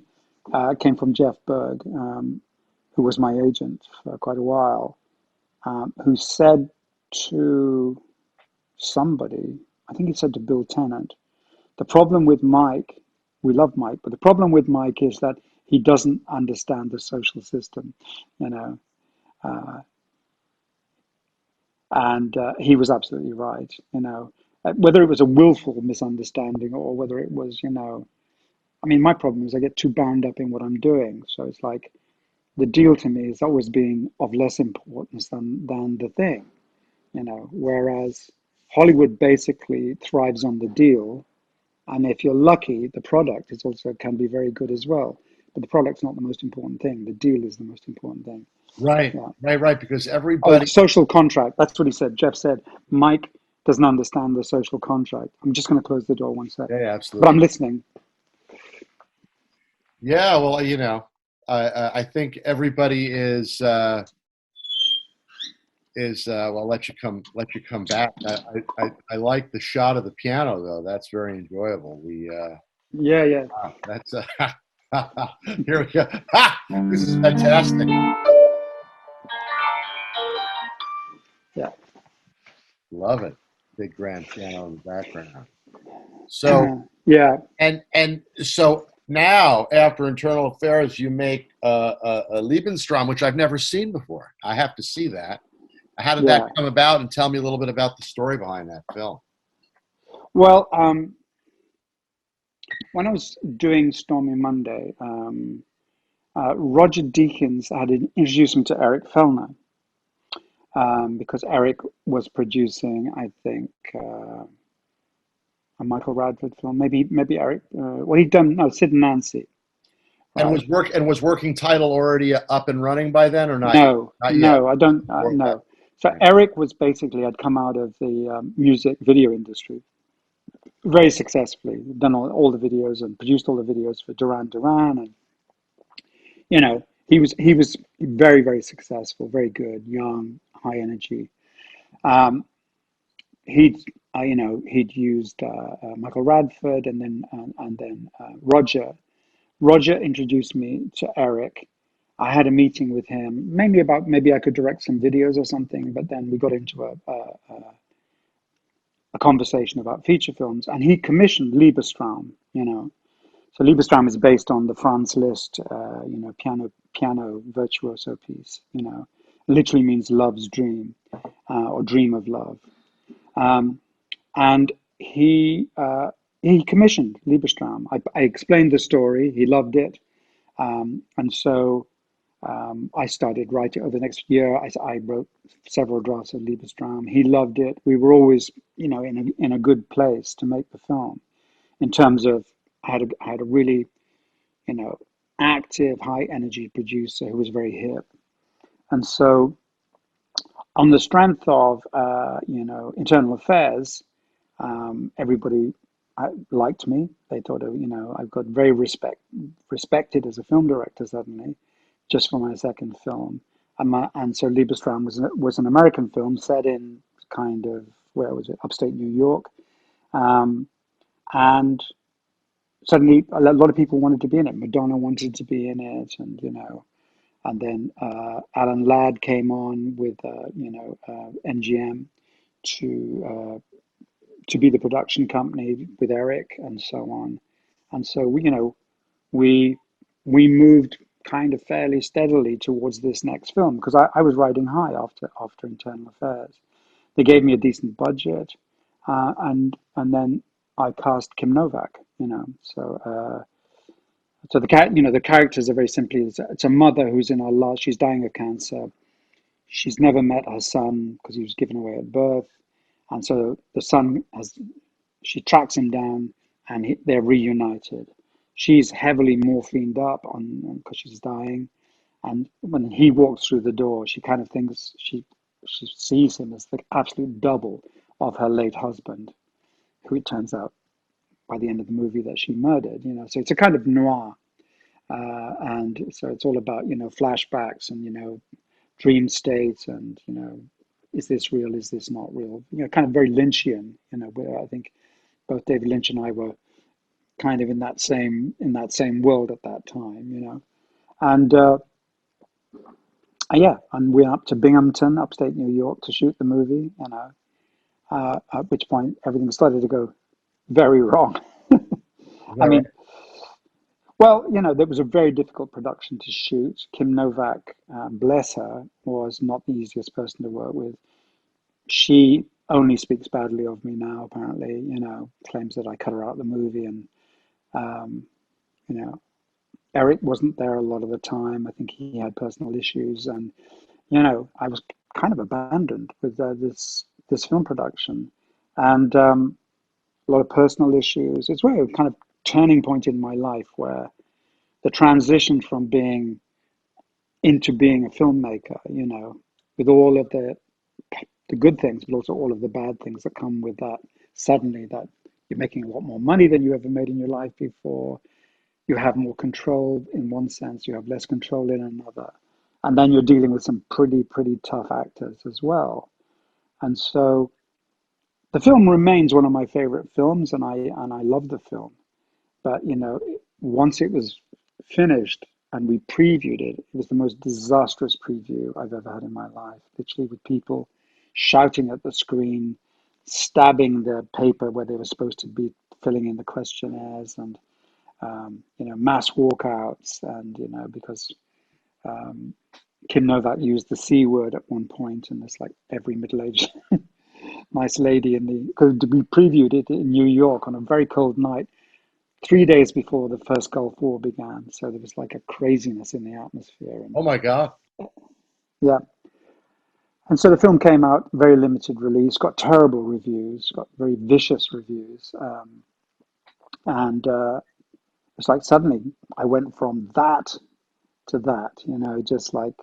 came from Jeff Berg, who was my agent for quite a while, who said to somebody, I think he said to Bill Tennant, the problem with Mike, we love Mike, but the problem with Mike is that he doesn't understand the social system, you know. Uh, and he was absolutely right, you know. Whether it was a willful misunderstanding or whether it was, I mean, my problem is I get too bound up in what I'm doing. So it's like the deal to me is always being of less importance than the thing, you know. Whereas Hollywood basically thrives on the deal. And if you're lucky, the product is also can be very good as well. But the product's not the most important thing. The deal is the most important thing. right, Yeah. right, because Oh, everybody. social contract. That's what he said. Jeff said, Mike doesn't understand the social contract. I'm just going to close the door one sec. Yeah, But I'm absolutely. listening. Yeah, well, I think everybody well. Let you come back. I like the shot of the piano though. That's very enjoyable. Yeah, yeah. That's here we go. Ha! This is fantastic. Yeah. Love it. Big grand piano in the background. So Yeah. and so now after Internal Affairs, you make a Lebenstraum, which I've never seen before. I have to see that. How did that Yeah. come about? And tell me a little bit about the story behind that film. Well, when I was doing Stormy Monday, Roger Deakins had introduced me to Eric Fellner, because Eric was producing, I think, a Michael Radford film. Maybe Eric. Well, he'd done no Sid and Nancy, And right? was working title already up and running by then, or not? No, Not yet. no, I don't. Before that. No. So Eric was basically had come out of the music video industry very successfully, done all the videos and produced all the videos for Duran Duran, and you know He was very, very successful, very good, young, high energy. Um, he'd he'd used Michael Radford, and then Roger. Roger introduced me to Eric. I had a meeting with him, mainly about maybe I could direct some videos or something, but then we got into a conversation about feature films, and he commissioned Liebestraum. So Liebestraum is based on the Franz Liszt, piano virtuoso piece. Literally means love's dream, or dream of love. Um, and he commissioned Liebestraum. I explained the story. He loved it, and so I started writing. Over the next year, I wrote several drafts of Liebestraum. He loved it. We were always, in a good place to make the film in terms of I had a really, you know, active, high energy producer who was very hip, and so on the strength of internal affairs, everybody liked me. They thought, I got very respected as a film director suddenly, just for my second film. And so Liebestraum was an American film set in kind of, where was it? Upstate New York. Um, and suddenly a lot of people wanted to be in it. Madonna wanted to be in it, and then Alan Ladd came on with MGM to to be the production company with Eric and so on. And so we we moved kind of fairly steadily towards this next film, because I was riding high after Internal Affairs. They gave me a decent budget, and then I cast Kim Novak. So the characters are very simply, it's a mother who's in her last, she's dying of cancer. She's never met her son because he was given away at birth, and so the son has she tracks him down, and they're reunited. She's heavily morphined up on because she's dying, and when he walks through the door, she kind of thinks she sees him as the absolute double of her late husband, who it turns out by the end of the movie that she murdered. So it's a kind of noir, and so it's all about flashbacks and dream states, and is this real? Is this not real? Kind of very Lynchian. Where I think both David Lynch and I were kind of in that same world at that time. And yeah, and we went up to Binghamton, upstate New York, to shoot the movie. At which point everything started to go very wrong. Is I that right? mean, well, there was a very difficult production to shoot. Kim Novak, bless her, was not the easiest person to work with. She only speaks badly of me now, apparently, claims that I cut her out of the movie. And, um, you know, Eric wasn't there a lot of the time. I think he had personal issues. And, I was kind of abandoned with this film production. And a lot of personal issues. It's really a kind of turning point in my life, where the transition from being into being a filmmaker, with all of the good things, but also all of the bad things that come with that. Suddenly, that you're making a lot more money than you ever made in your life before. You have more control in one sense, you have less control in another. And then you're dealing with some pretty tough actors as well. And so the film remains one of my favorite films, and I love the film. But once it was finished and we previewed it, it was the most disastrous preview I've ever had in my life. Literally, with people shouting at the screen, stabbing the paper where they were supposed to be filling in the questionnaires, and mass walkouts, and because Kim Novak used the C word at one point, and it's like every middle-aged nice lady because we previewed it in New York on a very cold night, 3 days before the first Gulf War began. So there was like a craziness in the atmosphere. And Oh my God. yeah. And so the film came out, very limited release, got terrible reviews, got very vicious reviews. And it's like suddenly I went from that to that, just like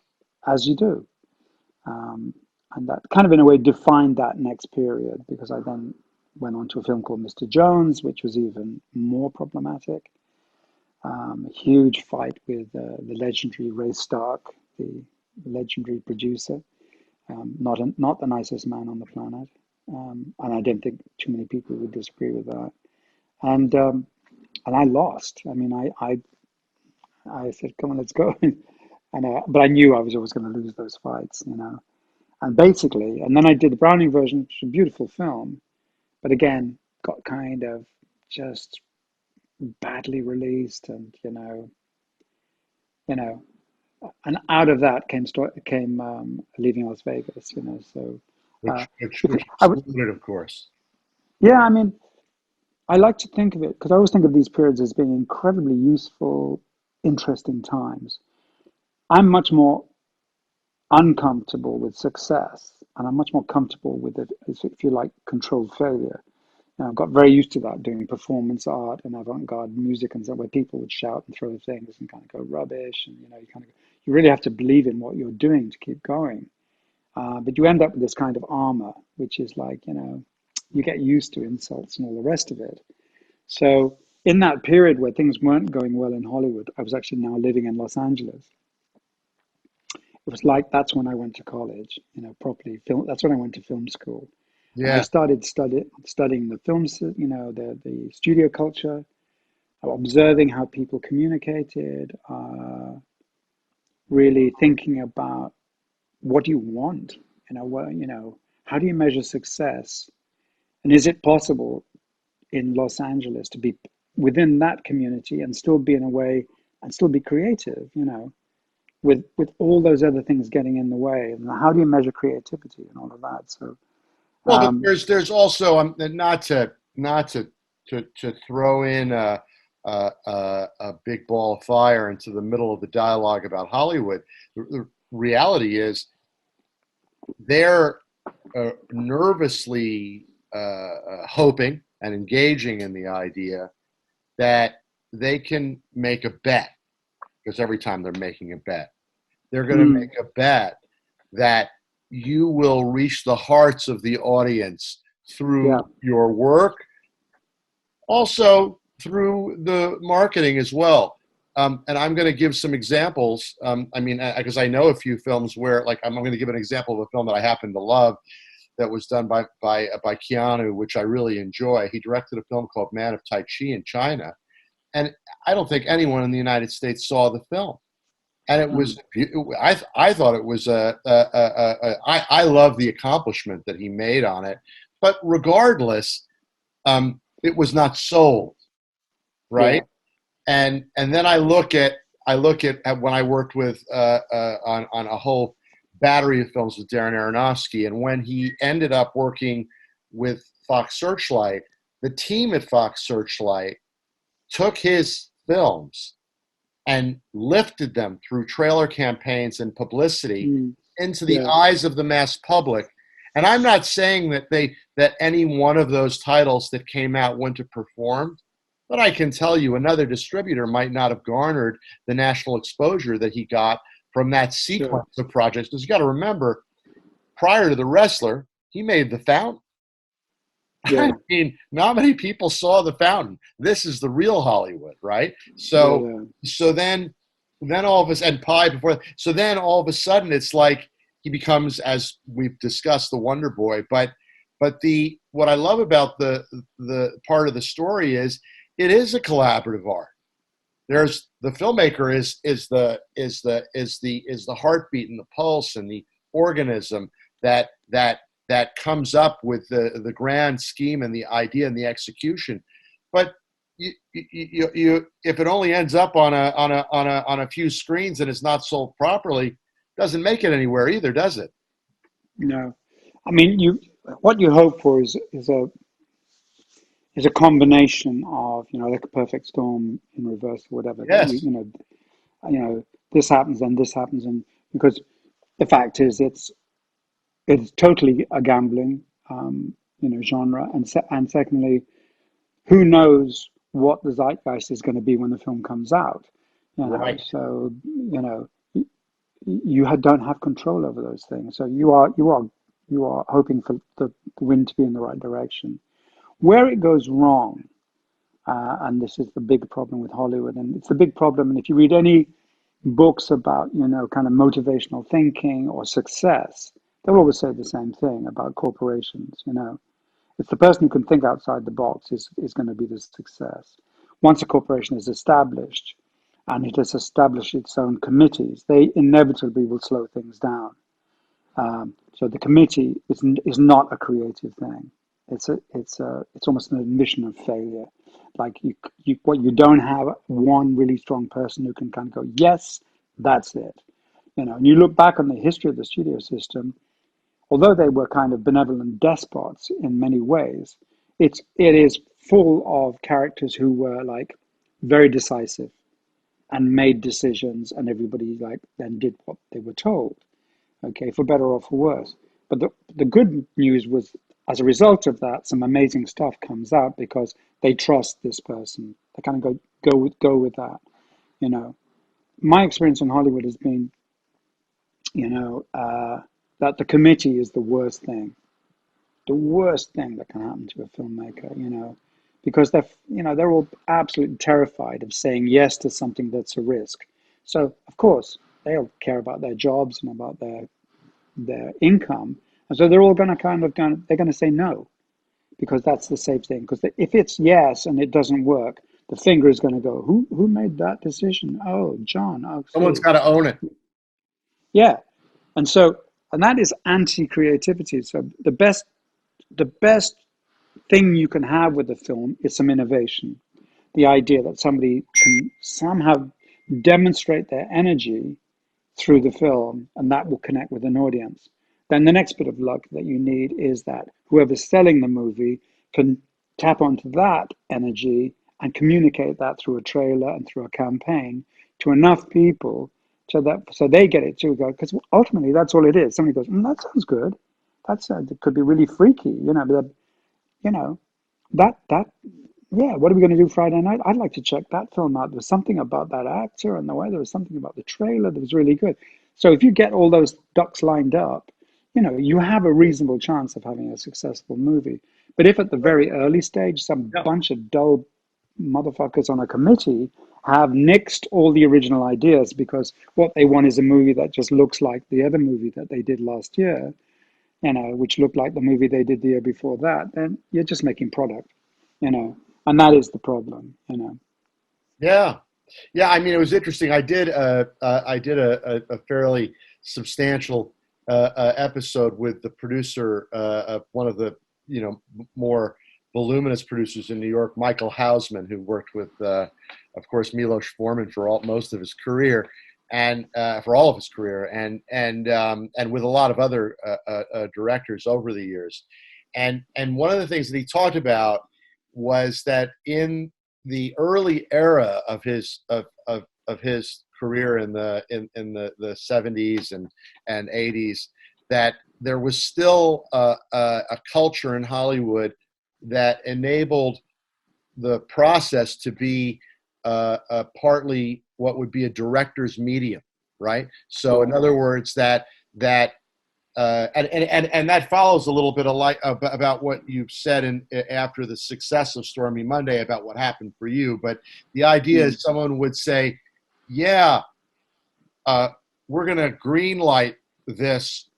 as you do. Um, and that kind of in a way defined that next period, because I then went on to a film called Mr. Jones, which was even more problematic. A huge fight with the legendary Ray Stark, the legendary producer. Not the nicest man on the planet, and I don't think too many people would disagree with that. And I lost. I mean, I said, "Come on, let's go," but I knew I was always going to lose those fights, you know. And basically, and then I did the Browning version, which is a beautiful film, but again, got kind of just badly released, and you know, and out of that came Leaving Las Vegas, you know. So, uh, which I would, excluded, of course. yeah, I mean, I like to think of it because I always think of these periods as being incredibly useful, interesting times. I'm much more uncomfortable with success, and I'm much more comfortable with it, if you like, controlled failure. And I've got very used to that doing performance art and avant-garde music and stuff where people would shout and throw things and kind of go rubbish, and you really have to believe in what you're doing to keep going. But you end up with this kind of armor, which is like, you get used to insults and all the rest of it. So in that period where things weren't going well in Hollywood, I was actually now living in Los Angeles. It was like that's when I went to college, properly film. That's when I went to film school, and I Yeah. started studying the films, the studio culture, observing how people communicated, really thinking about what do you want, how do you measure success, and is it possible in Los Angeles to be within that community and still be in a way and still be creative, with all those other things getting in the way, and how do you measure creativity and all of that? So, Well, but um, there's also not to throw in a big ball of fire into the middle of the dialogue about Hollywood. The reality is they're nervously hoping and engaging in the idea that they can make a bet, because every time they're making a bet, they're going to mm, make a bet that you will reach the hearts of the audience through yeah, your work, also through the marketing as well. And I'm going to give some examples. I mean, because I know a few films where, like, I'm going to give an example of a film that I happen to love that was done by Keanu, which I really enjoy. He directed a film called Man of Tai Chi in China, and I don't think anyone in the United States saw the film. And it mm, was, I thought it was I love the accomplishment that he made on it, but regardless, it was not sold, yeah, right? And then I look at when I worked with on a whole battery of films with Darren Aronofsky, and when he ended up working with Fox Searchlight, the team at Fox Searchlight took his films and lifted them through trailer campaigns and publicity mm, into the yeah, eyes of the mass public. And I'm not saying that any one of those titles that came out wouldn't have performed, but I can tell you another distributor might not have garnered the national exposure that he got from that sure, sequence of projects. Because you got to remember, prior to The Wrestler, he made The Fountain. I yeah, mean, not many people saw The Fountain. This is the real Hollywood, right? yeah, So, yeah, so then all of us, and Pie before. So then all of a sudden, it's like he becomes, as we've discussed, the Wonder Boy. But the what I love about the part of the story is it is a collaborative art. There's the filmmaker is the heartbeat and the pulse and the organism that comes up with the grand scheme and the idea and the execution. But if it only ends up on a few screens and it's not sold properly, doesn't make it anywhere either, does it? no. I mean, what you hope for is a combination of, like a perfect storm in reverse or whatever, that Yes. this happens and this happens, and because the fact is it's totally a gambling, genre, and secondly, who knows what the zeitgeist is going to be when the film comes out, Right. so you don't have control over those things, so you are hoping for the wind to be in the right direction. Where it goes wrong, And this is the big problem with Hollywood, and it's the big problem. And if you read any books about, kind of motivational thinking or success, they'll always say the same thing about corporations. It's the person who can think outside the box is going to be the success. Once a corporation is established and it has established its own committees, they inevitably will slow things down. So the committee is not a creative thing. It's almost an admission of failure. Like what you don't have one really strong person who can kind of go, yes, that's it. And you look back on the history of the studio system, although they were kind of benevolent despots in many ways, it is full of characters who were like very decisive and made decisions, and everybody like then did what they were told. Okay, for better or for worse. But the good news was, as a result of that, some amazing stuff comes out because they trust this person. They kind of go with that. You know, my experience in Hollywood has been, that the committee is the worst thing that can happen to a filmmaker. Because they're all absolutely terrified of saying yes to something that's a risk. So of course they'll care about their jobs and about their income, and so they're all going to they're going to say no, because that's the safe thing. Because if it's yes and it doesn't work, the finger is going to go, who made that decision? Oh, John. Oh, Someone's see. got to own it. Yeah. And that is anti-creativity. So the best thing you can have with a film is some innovation. The idea that somebody can somehow demonstrate their energy through the film, and that will connect with an audience. Then the next bit of luck that you need is that whoever's selling the movie can tap onto that energy and communicate that through a trailer and through a campaign to enough people so they get it too. Because ultimately that's all it is. Somebody goes, that sounds good. It could be really freaky, but you know that yeah, what are we going to do Friday night? I'd like to check that film out. There was something about that actor and the way, there was something about the trailer that was really good. So if you get all those ducks lined up, you have a reasonable chance of having a successful movie. But if at the very early stage, some Yeah. bunch of dull motherfuckers on a committee have nixed all the original ideas because what they want is a movie that just looks like the other movie that they did last year, which looked like the movie they did the year before that, then you're just making product, and that is the problem. Yeah. Yeah. I mean, it was interesting. I did a fairly substantial episode with the producer of one of the, more voluminous producers in New York, Michael Hausman, who worked with, of course, Milos Forman for most of his career, and for all of his career, and with a lot of other directors over the years. And one of the things that he talked about was that in the early era of his career in the 70s and 80s, that there was still a culture in Hollywood that enabled the process to be partly what would be a director's medium, right? So in other words, that and that follows a little bit about what you've said after the success of Stormy Monday about what happened for you. But the idea is someone would say, yeah, we're going to green light this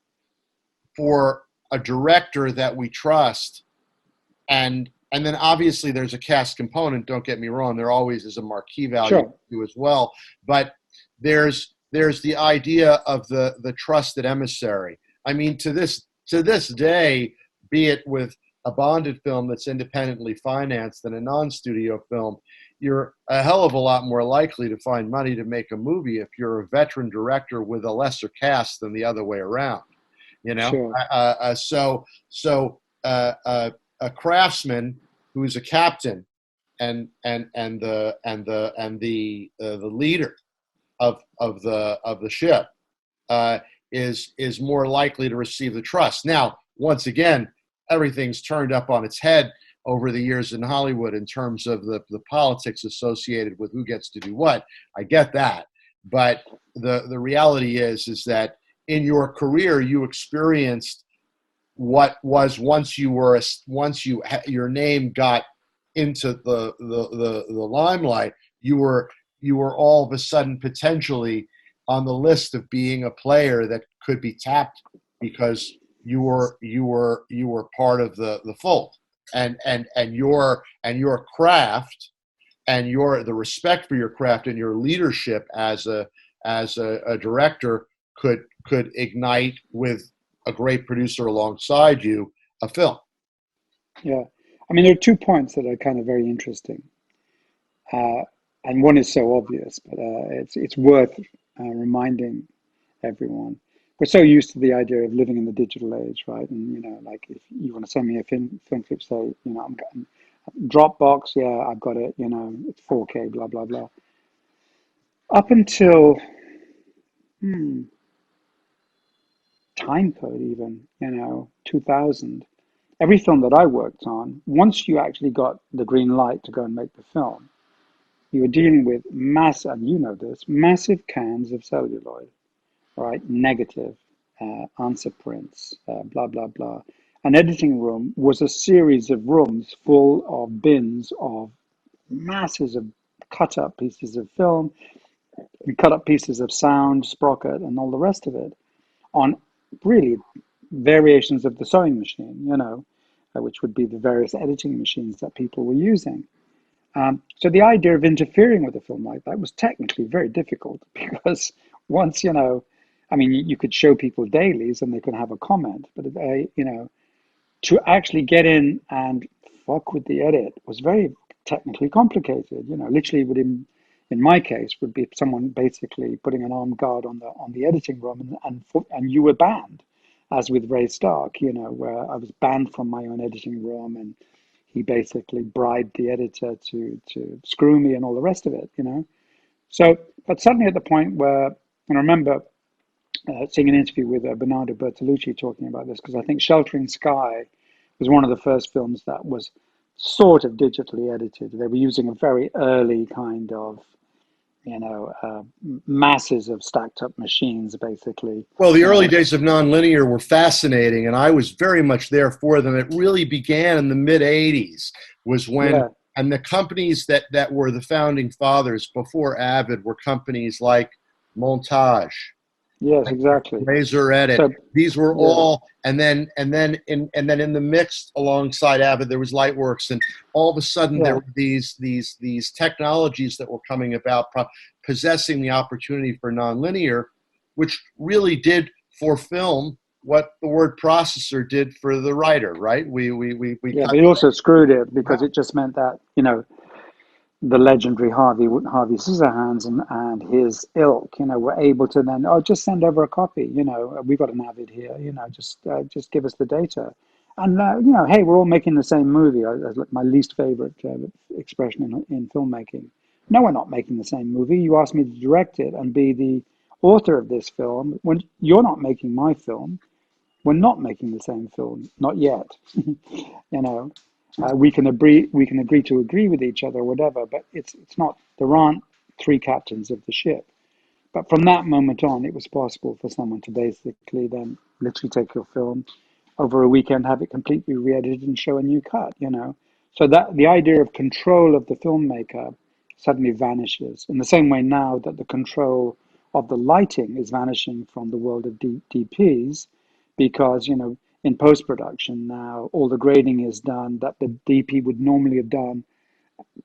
for a director that we trust. And then obviously there's a cast component. Don't get me wrong. There always is a marquee value Sure. as well. But there's the idea of the trusted emissary. I mean, to this day, be it with a bonded film that's independently financed than a non-studio film, you're a hell of a lot more likely to find money to make a movie if you're a veteran director with a lesser cast than the other way around. Sure. A craftsman who's a captain and the leader of the ship is more likely to receive the trust. Now, once again, everything's turned up on its head over the years in Hollywood in terms of the politics associated with who gets to do what. I get that, but the reality is that in your career you experienced what was once your name got into the limelight, you were all of a sudden potentially on the list of being a player that could be tapped because you were part of the fold, and your craft and your the respect for your craft and your leadership as a director could ignite with a great producer alongside you a film. Yeah. I mean, there are 2 points that are kind of very interesting. Uh, and one is so obvious, but it's worth reminding everyone. We're so used to the idea of living in the digital age, right? And like if you want to send me a film clip, say, I'm getting Dropbox, yeah, I've got it. It's 4K, blah blah blah. Up until hmm, time code, even 2000. Every film that I worked on, once you actually got the green light to go and make the film, you were dealing with and you know this, massive cans of celluloid, right? Negative, answer prints, blah, blah, blah. An editing room was a series of rooms full of bins of masses of cut up pieces of film, and cut up pieces of sound, sprocket, and all the rest of it on really variations of the sewing machine, which would be the various editing machines that people were using. So the idea of interfering with a film like that was technically very difficult because once, I mean, you could show people dailies and they could have a comment, but to actually get in and fuck with the edit was very technically complicated. Literally in my case, would be someone basically putting an armed guard on the editing room, and you were banned, as with Ray Stark, where I was banned from my own editing room, and he basically bribed the editor to screw me and all the rest of it. So, but suddenly at the point where, and I remember seeing an interview with Bernardo Bertolucci talking about this, because I think Sheltering Sky was one of the first films that was sort of digitally edited. They were using a very early kind of, masses of stacked up machines, basically. Well, the You early know, days of nonlinear were fascinating, and I was very much there for them. It really began in the mid '80s, was when, yeah, and the companies that were the founding fathers before Avid were companies like Montage, yes, exactly. Razor Edit. So, These were yeah, all, and then in the mix alongside Avid, there was Lightworks, and all of a sudden there yeah. were these technologies that were coming about, possessing the opportunity for nonlinear, which really did for film what the word processor did for the writer. Right? We Yeah, cut. but it also screwed it because it just meant that, the legendary Harvey Scissorhands and his ilk, were able to then, just send over a copy. We got an Avid here. Just give us the data, and hey, we're all making the same movie. That's like my least favorite expression in filmmaking. No, we're not making the same movie. You asked me to direct it and be the author of this film when you're not making my film. We're not making the same film, not yet. you know, we can agree to agree with each other, or whatever. But it's not. There aren't three captains of the ship. But from that moment on, it was possible for someone to basically then literally take your film over a weekend, have it completely re-edited, and show a new cut. So that the idea of control of the filmmaker suddenly vanishes. In the same way now that the control of the lighting is vanishing from the world of DPs, because in post-production now all the grading is done that the DP would normally have done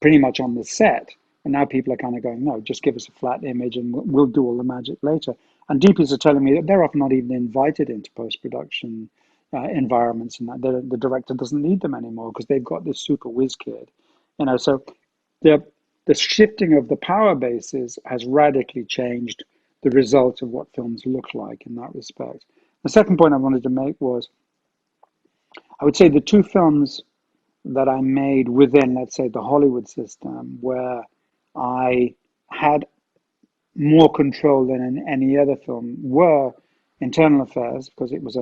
pretty much on the set. And now people are kind of going, no, just give us a flat image and we'll do all the magic later. And DPs are telling me that they're often not even invited into post-production environments, and that the director doesn't need them anymore because they've got this super whiz kid. So the the shifting of the power bases has radically changed the result of what films look like in that respect. The second point I wanted to make was, I would say the two films that I made within, let's say, the Hollywood system, where I had more control than in any other film, were Internal Affairs, because it was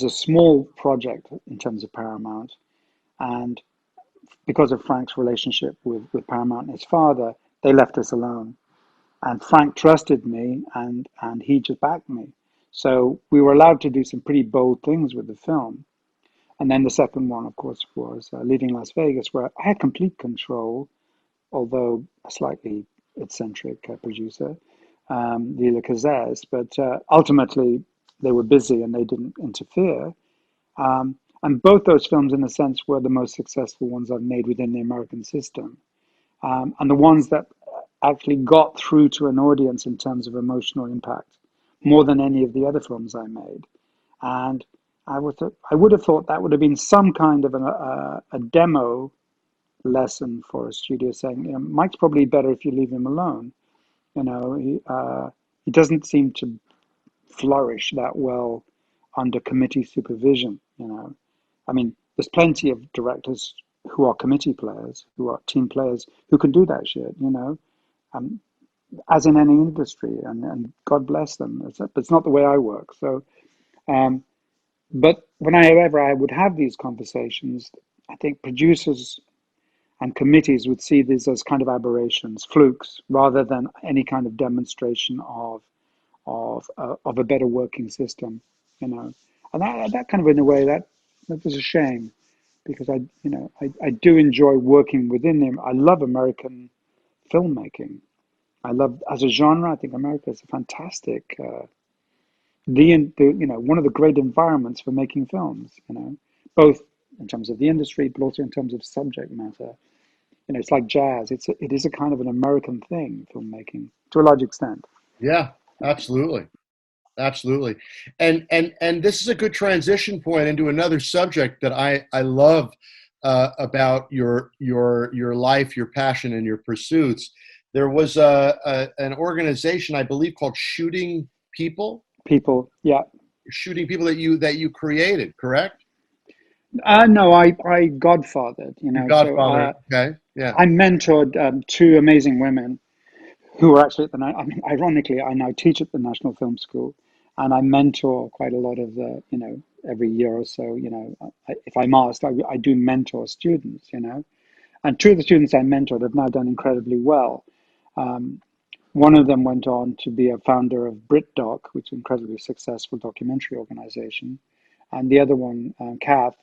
a small project in terms of Paramount, and because of Frank's relationship with Paramount and his father, they left us alone. And Frank trusted me, and he just backed me. So we were allowed to do some pretty bold things with the film. And then the second one, of course, was Leaving Las Vegas, where I had complete control, although a slightly eccentric producer, Lila Kazaz. But ultimately, they were busy and they didn't interfere. And both those films, in a sense, were the most successful ones I've made within the American system. And the ones that actually got through to an audience in terms of emotional impact more than any of the other films I made. And I would have thought that would have been some kind of a demo lesson for a studio saying, Mike's probably better if you leave him alone. He doesn't seem to flourish that well under committee supervision. I mean, there's plenty of directors who are committee players, who are team players, who can do that shit, um, as in any industry, and God bless them. But it's not the way I work. So, um, but whenever I would have these conversations, I think producers and committees would see these as kind of aberrations, flukes, rather than any kind of demonstration of a better working system, and that kind of, in a way, that was a shame, because I do enjoy working within them. I love American filmmaking. I love, as a genre, I think America is a fantastic, one of the great environments for making films. Both in terms of the industry, but also in terms of subject matter. It's like jazz. It is a kind of an American thing, filmmaking, to a large extent. Yeah, absolutely. Absolutely. And this is a good transition point into another subject that I love about your life, your passion, and your pursuits. There was an organization, I believe, called People, yeah. Shooting People, that you created, correct? No, I godfathered, so Godfather. Okay. Yeah. I mentored two amazing women who were actually at the, I mean, ironically, I now teach at the National Film School, and I mentor quite a lot of every year or so, if I'm asked, I do mentor students, and two of the students I mentored have now done incredibly well. Um, One of them went on to be a founder of BritDoc, which is an incredibly successful documentary organization, and the other one, Kath,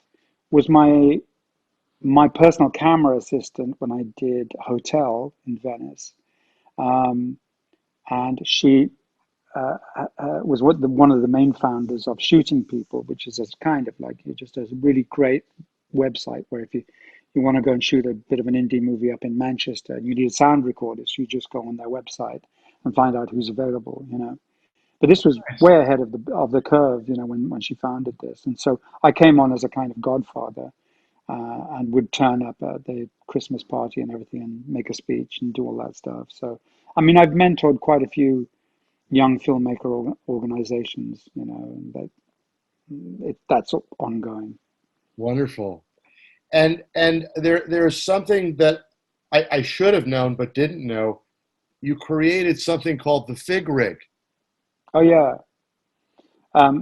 was my personal camera assistant when I did Hotel in Venice. Um, and she was one of the main founders of Shooting People, which is kind of like, just a really great website where if you want to go and shoot a bit of an indie movie up in Manchester and you need sound recorders, you just go on their website and find out who's available. But this was way ahead of the curve, when she founded this, and so I came on as a kind of godfather, and would turn up at the Christmas party and everything and make a speech and do all that stuff. So, I mean, I've mentored quite a few young filmmaker organizations, that's ongoing. Wonderful. And there's something that I should have known but didn't know. You created something called the Fig Rig. Oh yeah.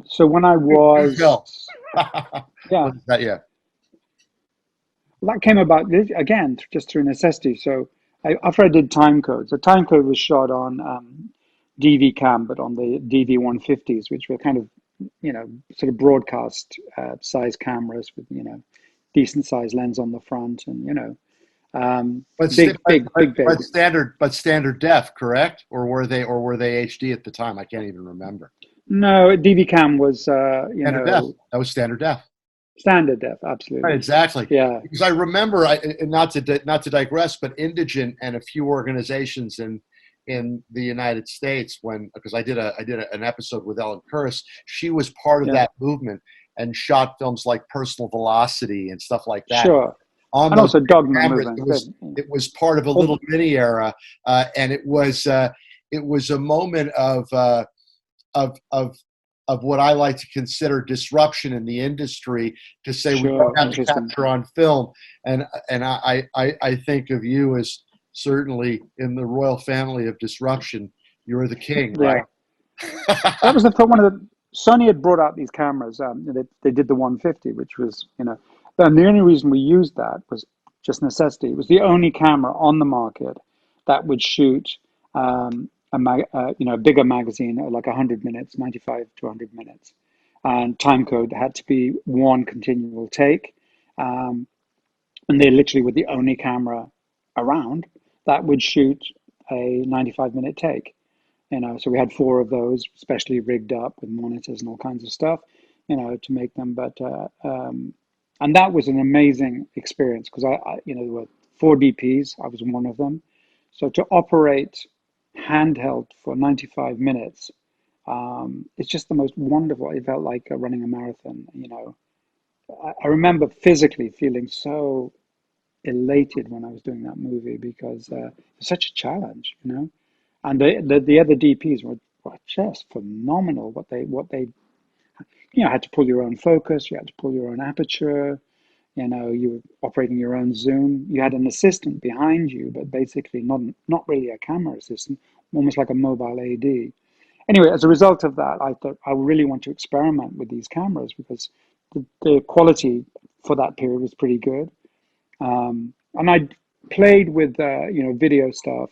So when I Phil. was, yeah, What is that? Yeah. that came about again just through necessity. So after I did Time Code, so Time Code was shot on DV cam, but on the DV 150s, which were kind of, sort of broadcast size cameras with, decent size lens on the front, and But, big, big, big, big. standard def, correct? Or were they HD at the time? I can't even remember. No, DV cam was, Standard def. That was standard def. standard def, Right, absolutely. exactly. Yeah, Because I remember, and not to digress, but Indigent and a few organizations in the United States, because an episode with Ellen Kurz, she was part of yeah, that movement and shot films like Personal Velocity and stuff like that sure. on And those also big Dogma cameras. movement. It was part of a All, little mini era, and it was a moment of of of what I like to consider disruption in the industry, to say we don't sure, have to interesting. capture on film. And I think of you as certainly in the royal family of disruption. You're the king, right? Yeah. That was the one of the Sony had brought out these cameras. They did the 150, which was, and the only reason we used that was just necessity. It was the only camera on the market that would shoot a bigger magazine, like 100 minutes, 95 to 100 minutes. and time code had to be one continual take. Um, and they literally were the only camera around that would shoot a 95-minute take. So we had four of those, specially rigged up with monitors and all kinds of stuff, to make them. And that was an amazing experience because there were four DPs. I was one of them. So to operate handheld for 95 minutes, it's just the most wonderful. It felt like running a marathon. I remember physically feeling so elated when I was doing that movie because it's such a challenge. And the other DPs were just phenomenal. What they had to pull your own focus, you had to pull your own aperture. You were operating your own zoom. You had an assistant behind you, but basically not really a camera assistant, almost like a mobile AD. Anyway, as a result of that, I thought I really want to experiment with these cameras because the quality for that period was pretty good. And I played with video stuff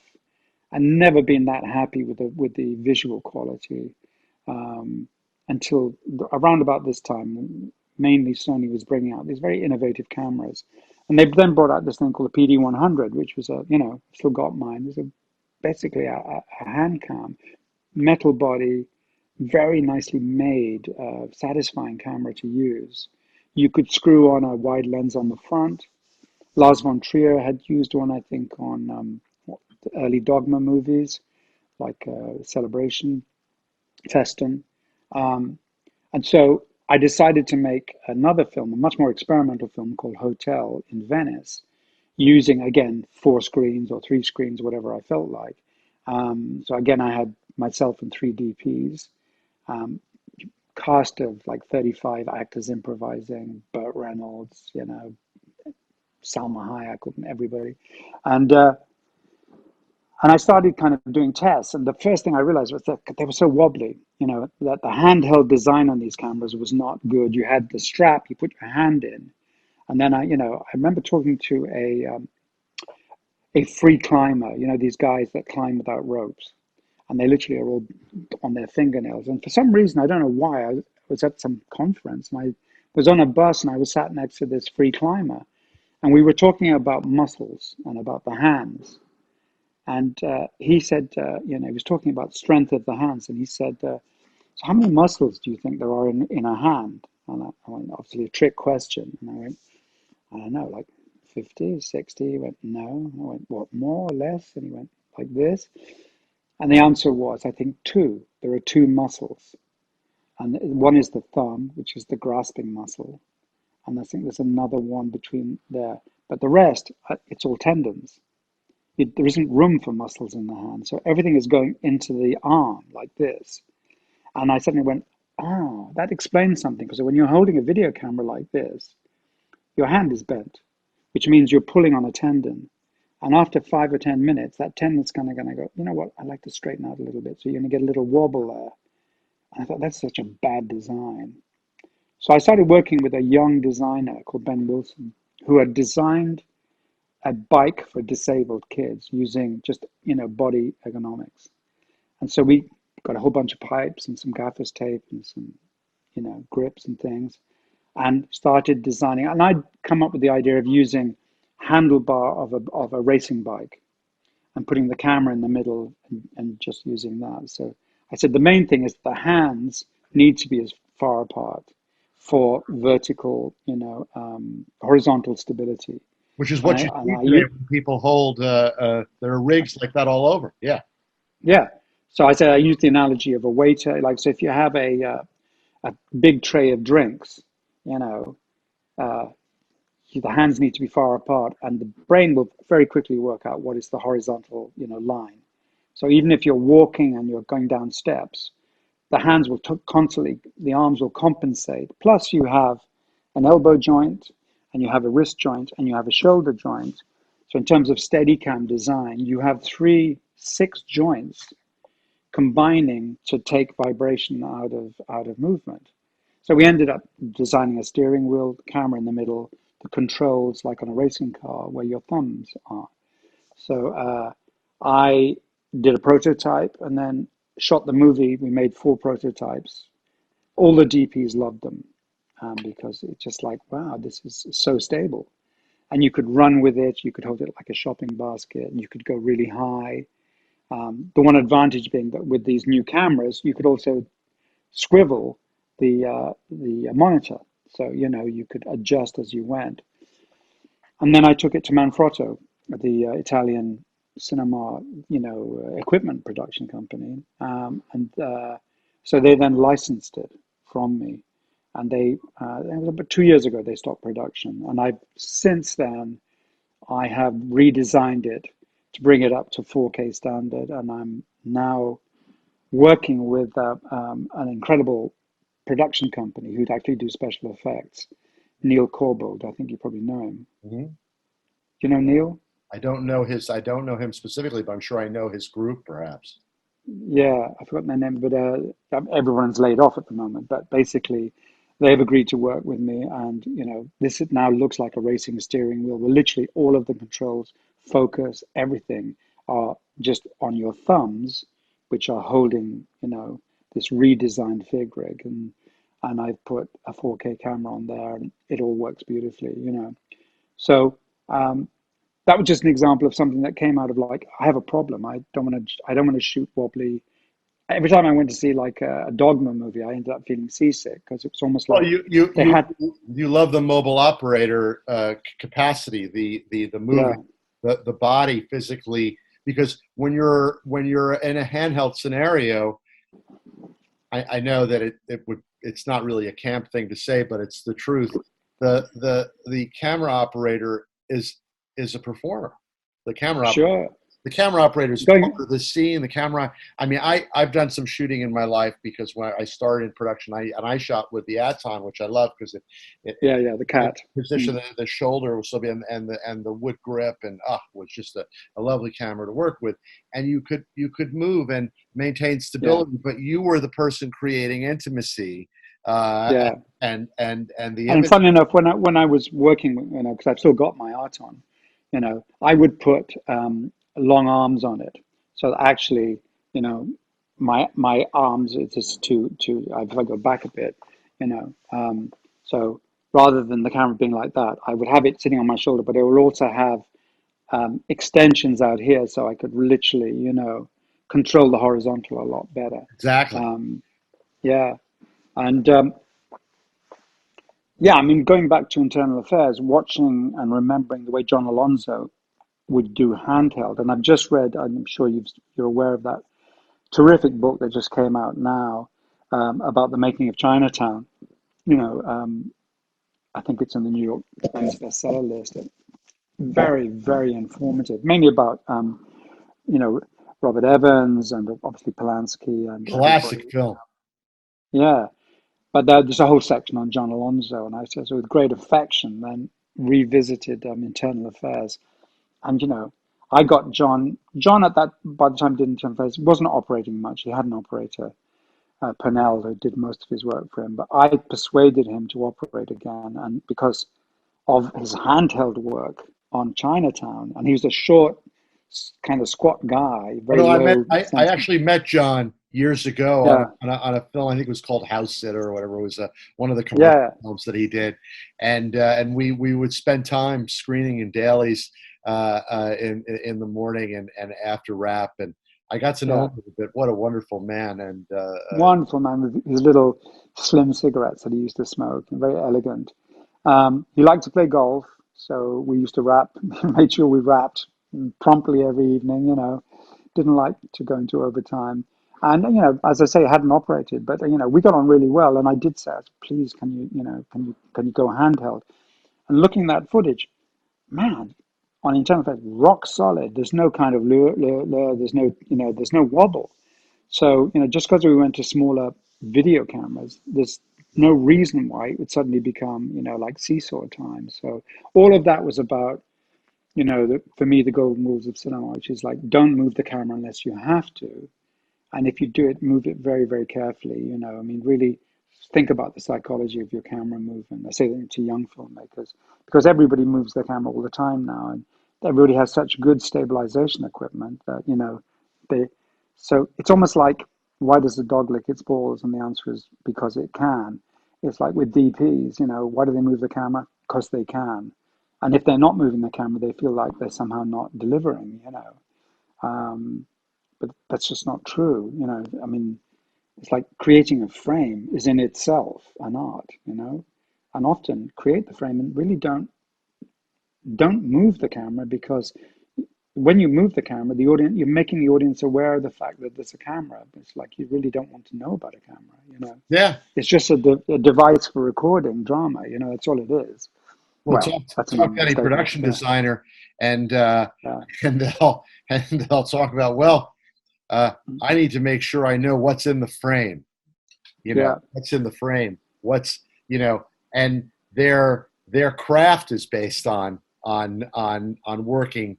and never been that happy with the visual quality um, until around about this time. Mainly Sony was bringing out these very innovative cameras, and they then brought out this thing called the PD100, which was still got mine. It was basically a hand cam, metal body, very nicely made, satisfying camera to use. You could screw on a wide lens on the front. Lars von Trier had used one, I think, on the early Dogma movies, like Celebration, Festen. Um, and so I decided to make another film, a much more experimental film called Hotel in Venice, using, again, four screens or three screens, whatever I felt like. So again, I had myself and three DPs, um, cast of like 35 actors improvising, Burt Reynolds, Salma Hayek, and everybody. And and I started kind of doing tests, and the first thing I realized was that they were so wobbly. That the handheld design on these cameras was not good. You had the strap, you put your hand in, and then I remember talking to a free climber. These guys that climb without ropes, and they literally are all on their fingernails. And for some reason, I don't know why, I was at some conference and I was on a bus and I was sat next to this free climber, and we were talking about muscles and about the hands. And he said, he was talking about strength of the hands, and he said, "So how many muscles do you think there are in a hand?" And I went, obviously a trick question. And I went, "I don't know, like 50, 60." He went, "No." I went, "What, more or less?" And he went, "Like this." And the answer was, I think, two. There are two muscles. And one is the thumb, which is the grasping muscle. And I think there's another one between there. But the rest, it's all tendons. There isn't room for muscles in the hand. So everything is going into the arm like this. And I suddenly went, oh, that explains something. Because when you're holding a video camera like this, your hand is bent, which means you're pulling on a tendon. And after 5 or 10 minutes, that tendon's kind of going to go, you know what, I'd like to straighten out a little bit. So you're going to get a little wobble there. And I thought, that's such a bad design. So I started working with a young designer called Ben Wilson, who had designed a bike for disabled kids using just, body ergonomics. And so we got a whole bunch of pipes and some gaffer's tape and some, grips and things, and started designing. And I'd come up with the idea of using handlebar of a racing bike and putting the camera in the middle and just using that. So I said the main thing is the hands need to be as far apart for vertical, horizontal stability. Which is And what I you and see I today when people hold. There are rigs like that all over. Yeah. Yeah. So I said I use the analogy of a waiter. Like, so if you have a big tray of drinks, you know, uh, the hands need to be far apart, and the brain will very quickly work out what is the horizontal, line. So even if you're walking and you're going down steps, the hands will constantly, the arms will compensate. Plus, you have an elbow joint, and you have a wrist joint, and you have a shoulder joint. So in terms of Steadicam design, you have six joints combining to take vibration out of movement. So we ended up designing a steering wheel, the camera in the middle, the controls like on a racing car where your thumbs are. So I did a prototype and then shot the movie. We made four prototypes all the DPs loved them, because it's just like, wow, this is so stable. And you could run with it, you could hold it like a shopping basket, you could go really high. The one advantage being that with these new cameras, you could also swivel the monitor, so you could adjust as you went. And then I took it to Manfrotto, the Italian cinema, equipment production company, and so they then licensed it from me. And it was about 2 years ago they stopped production, and I since then I have redesigned it to bring it up to 4K standard, and I'm now working with an incredible production company who'd actually do special effects. Neil Corbold, I think you probably know him. Hmm. Do you know Neil? I don't know him specifically, but I'm sure I know his group, perhaps. Yeah, I've forgotten their name, but everyone's laid off at the moment. But basically, they've agreed to work with me, and this now looks like a racing steering wheel. Where literally all of the controls, focus, everything are just on your thumbs, which are holding, this redesigned fig rig, and I've put a 4K camera on there, and it all works beautifully. So. That was just an example of something that came out of like, I have a problem. I don't want to shoot wobbly. Every time I went to see like a Dogma movie, I ended up feeling seasick because it was almost Well, like they had, you love the mobile operator capacity, the yeah, moving, the body physically, because when you're in a handheld scenario, I know that it's not really a camp thing to say, but it's the truth. The camera operator is a performer. The camera operator sure. the camera operator is part Going, of the scene. The camera. I mean, I've done some shooting in my life because when I started in production, I shot with the Aton, which I love because yeah, yeah, the the cat. position Mm, of the shoulder was so and the wood grip and was just a lovely camera to work with. And you could move and maintain yeah, stability, but you were the person creating intimacy, uh, yeah. and the And image. funny enough, when I was working, because I've still got my art on, I would put long arms on it. So actually, you know, my arms it's just if I go back a bit, so rather than the camera being like that, I would have it sitting on my shoulder, but it will also have extensions out here, so I could literally, control the horizontal a lot better. Exactly. Um, yeah, and yeah, I mean, going back to internal affairs, watching and remembering the way John Alonso would do handheld, and I've just read, I'm sure you're aware of that terrific book that just came out now, about the making of Chinatown. You know, I think it's in the New York Times bestseller list. Very, very informative, mainly about you know Robert Evans and obviously Polanski and everybody. Classic film. Yeah, but there's a whole section on John Alonso, and I said so with great affection. Then revisited Internal Affairs, and I got John. John at that by the time did Internal Affairs wasn't operating much. He had an operator, Purnell, who did most of his work for him. But I persuaded him to operate again, and because of his handheld work on Chinatown, and he was a short, kind of squat guy, Oh very no, low. I actually met John years ago Yeah, on a film. I think it was called House Sitter or whatever. It was one of the commercial yeah, films that he did, and we would spend time screening in dailies in the morning and after rap, and I got to know yeah. him a bit. What a wonderful man, and Wonderful man with his little slim cigarettes that he used to smoke, and very elegant. He liked to play golf, so we used to rap, made sure we rapped promptly every evening, didn't like to go into overtime. And, as I say, I hadn't operated, but, we got on really well. And I did say, please, can you go handheld? And looking at that footage, man, on internal affairs, rock solid. There's no kind of lure, there's no wobble. So, just because we went to smaller video cameras, there's no reason why it would suddenly become, like seesaw time. So all of that was about, for me, the golden rules of cinema, which is like, don't move the camera unless you have to. And if you do it, move it very, very carefully. I mean, really think about the psychology of your camera movement. I say that to young filmmakers because everybody moves their camera all the time now, and everybody has such good stabilization equipment that they. So it's almost like Why does the dog lick its balls? And the answer is because it can. It's like with DPs, why do they move the camera? Because they can. And if they're not moving the camera, they feel like they're somehow not delivering. Um, but that's just not true. I mean, it's like creating a frame is in itself an art. And often create the frame and really don't move the camera, because when you move the camera, the audience, you're making the audience aware of the fact that there's a camera. It's like you really don't want to know about a camera. Yeah. It's just a device for recording drama. That's all it is. Well, Well, talk that's an to any understatement. production Yeah, designer, and yeah, and they'll talk about, well, uh, I need to make sure I know what's in the frame. yeah. What's in the frame, what's and their craft is based on working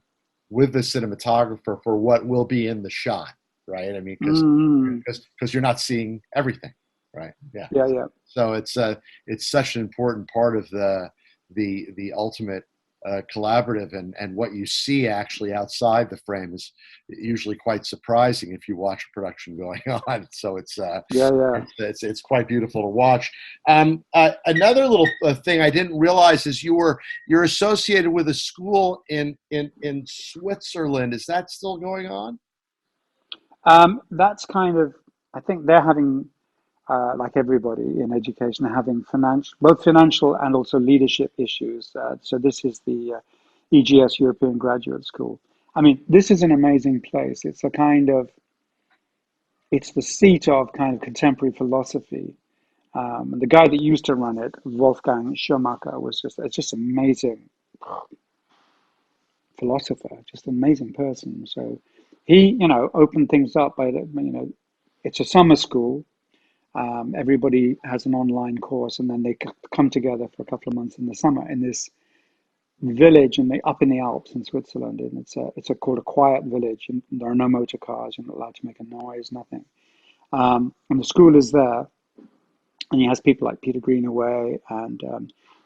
with the cinematographer for what will be in the shot, right? I mean, Mm, because you're not seeing everything, right? Yeah. yeah, yeah, So it's such an important part of the ultimate collaborative, and what you see actually outside the frame is usually quite surprising if you watch a production going on. So yeah, yeah. it's quite beautiful to watch. Another little thing I didn't realize is you're associated with a school in Switzerland. Is that still going on? That's kind of, I think they're having, like everybody in education, having both financial and also leadership issues. So this is the EGS, European Graduate School. I mean, this is an amazing place. It's the seat of kind of contemporary philosophy. And the guy that used to run it, Wolfgang Schumacher, it's just amazing philosopher, just an amazing person. So he opened things up it's a summer school. Everybody has an online course, and then they come together for a couple of months in the summer in this village up in the Alps in Switzerland, and it's called a quiet village, and there are no motor cars. You're not allowed to make a noise, nothing. And the school is there, and he has people like Peter Greenaway and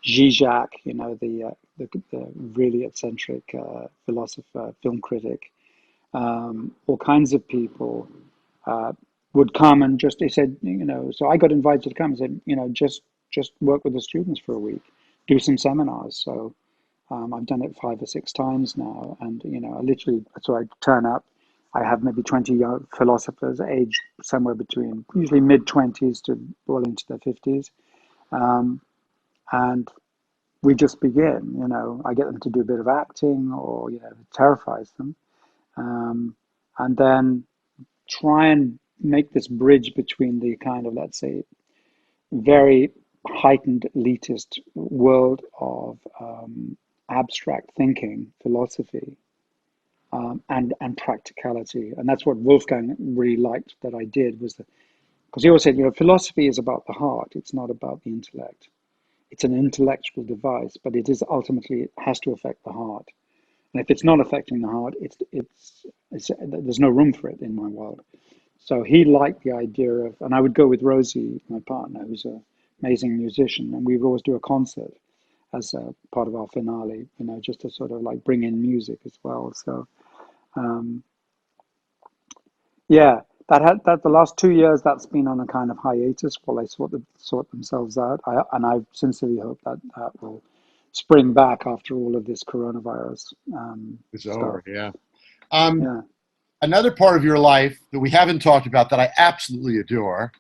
Zizek, the really eccentric philosopher, film critic, all kinds of people uh, would come and he said, so I got invited to come and said, just work with the students for a week, do some seminars. So I've done it 5 or 6 times now, and I literally, so I turn up. I have maybe 20 young philosophers, aged somewhere between usually mid 20s to well into their 50s, and we just begin. I get them to do a bit of acting, or it terrifies them, um, and then try and make this bridge between the kind of, let's say, very heightened elitist world of abstract thinking, philosophy, and practicality. And that's what Wolfgang really liked that I did, was that, because he always said, philosophy is about the heart. It's not about the intellect. It's an intellectual device, but it has to affect the heart. And if it's not affecting the heart, there's no room for it in my world. So he liked the idea of, and I would go with Rosie, my partner, who's an amazing musician, and we would always do a concert as a part of our finale, just to sort of like bring in music as well. So um, yeah, that the last 2 years that's been on a kind of hiatus while they sort themselves out. And I sincerely hope that that will spring back after all of this coronavirus It's stuff. over. Yeah. Um, Yeah, Another part of your life that we haven't talked about that I absolutely adore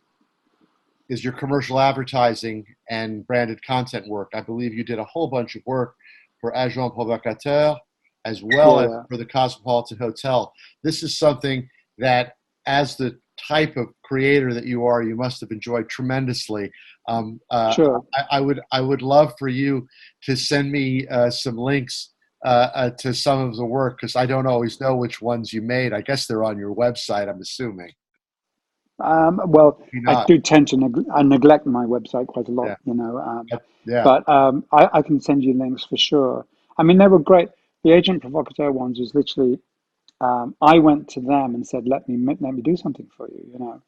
is your commercial advertising and branded content work. I believe you did a whole bunch of work for Agent Provocateur as well yeah, as yeah. for the Cosmopolitan Hotel. This is something that, as the type of creator that you are, you must have enjoyed tremendously. Um, uh, Sure. I would love for you to send me some links to some of the work, because I don't always know which ones you made. I guess they're on your website, I'm assuming. Well, Maybe I not. do tend to I neglect my website quite a lot, Yeah. Yeah. but I can send you links for sure. I mean, they were great. The Agent Provocateur ones was literally, I went to them and said, let me do something for you.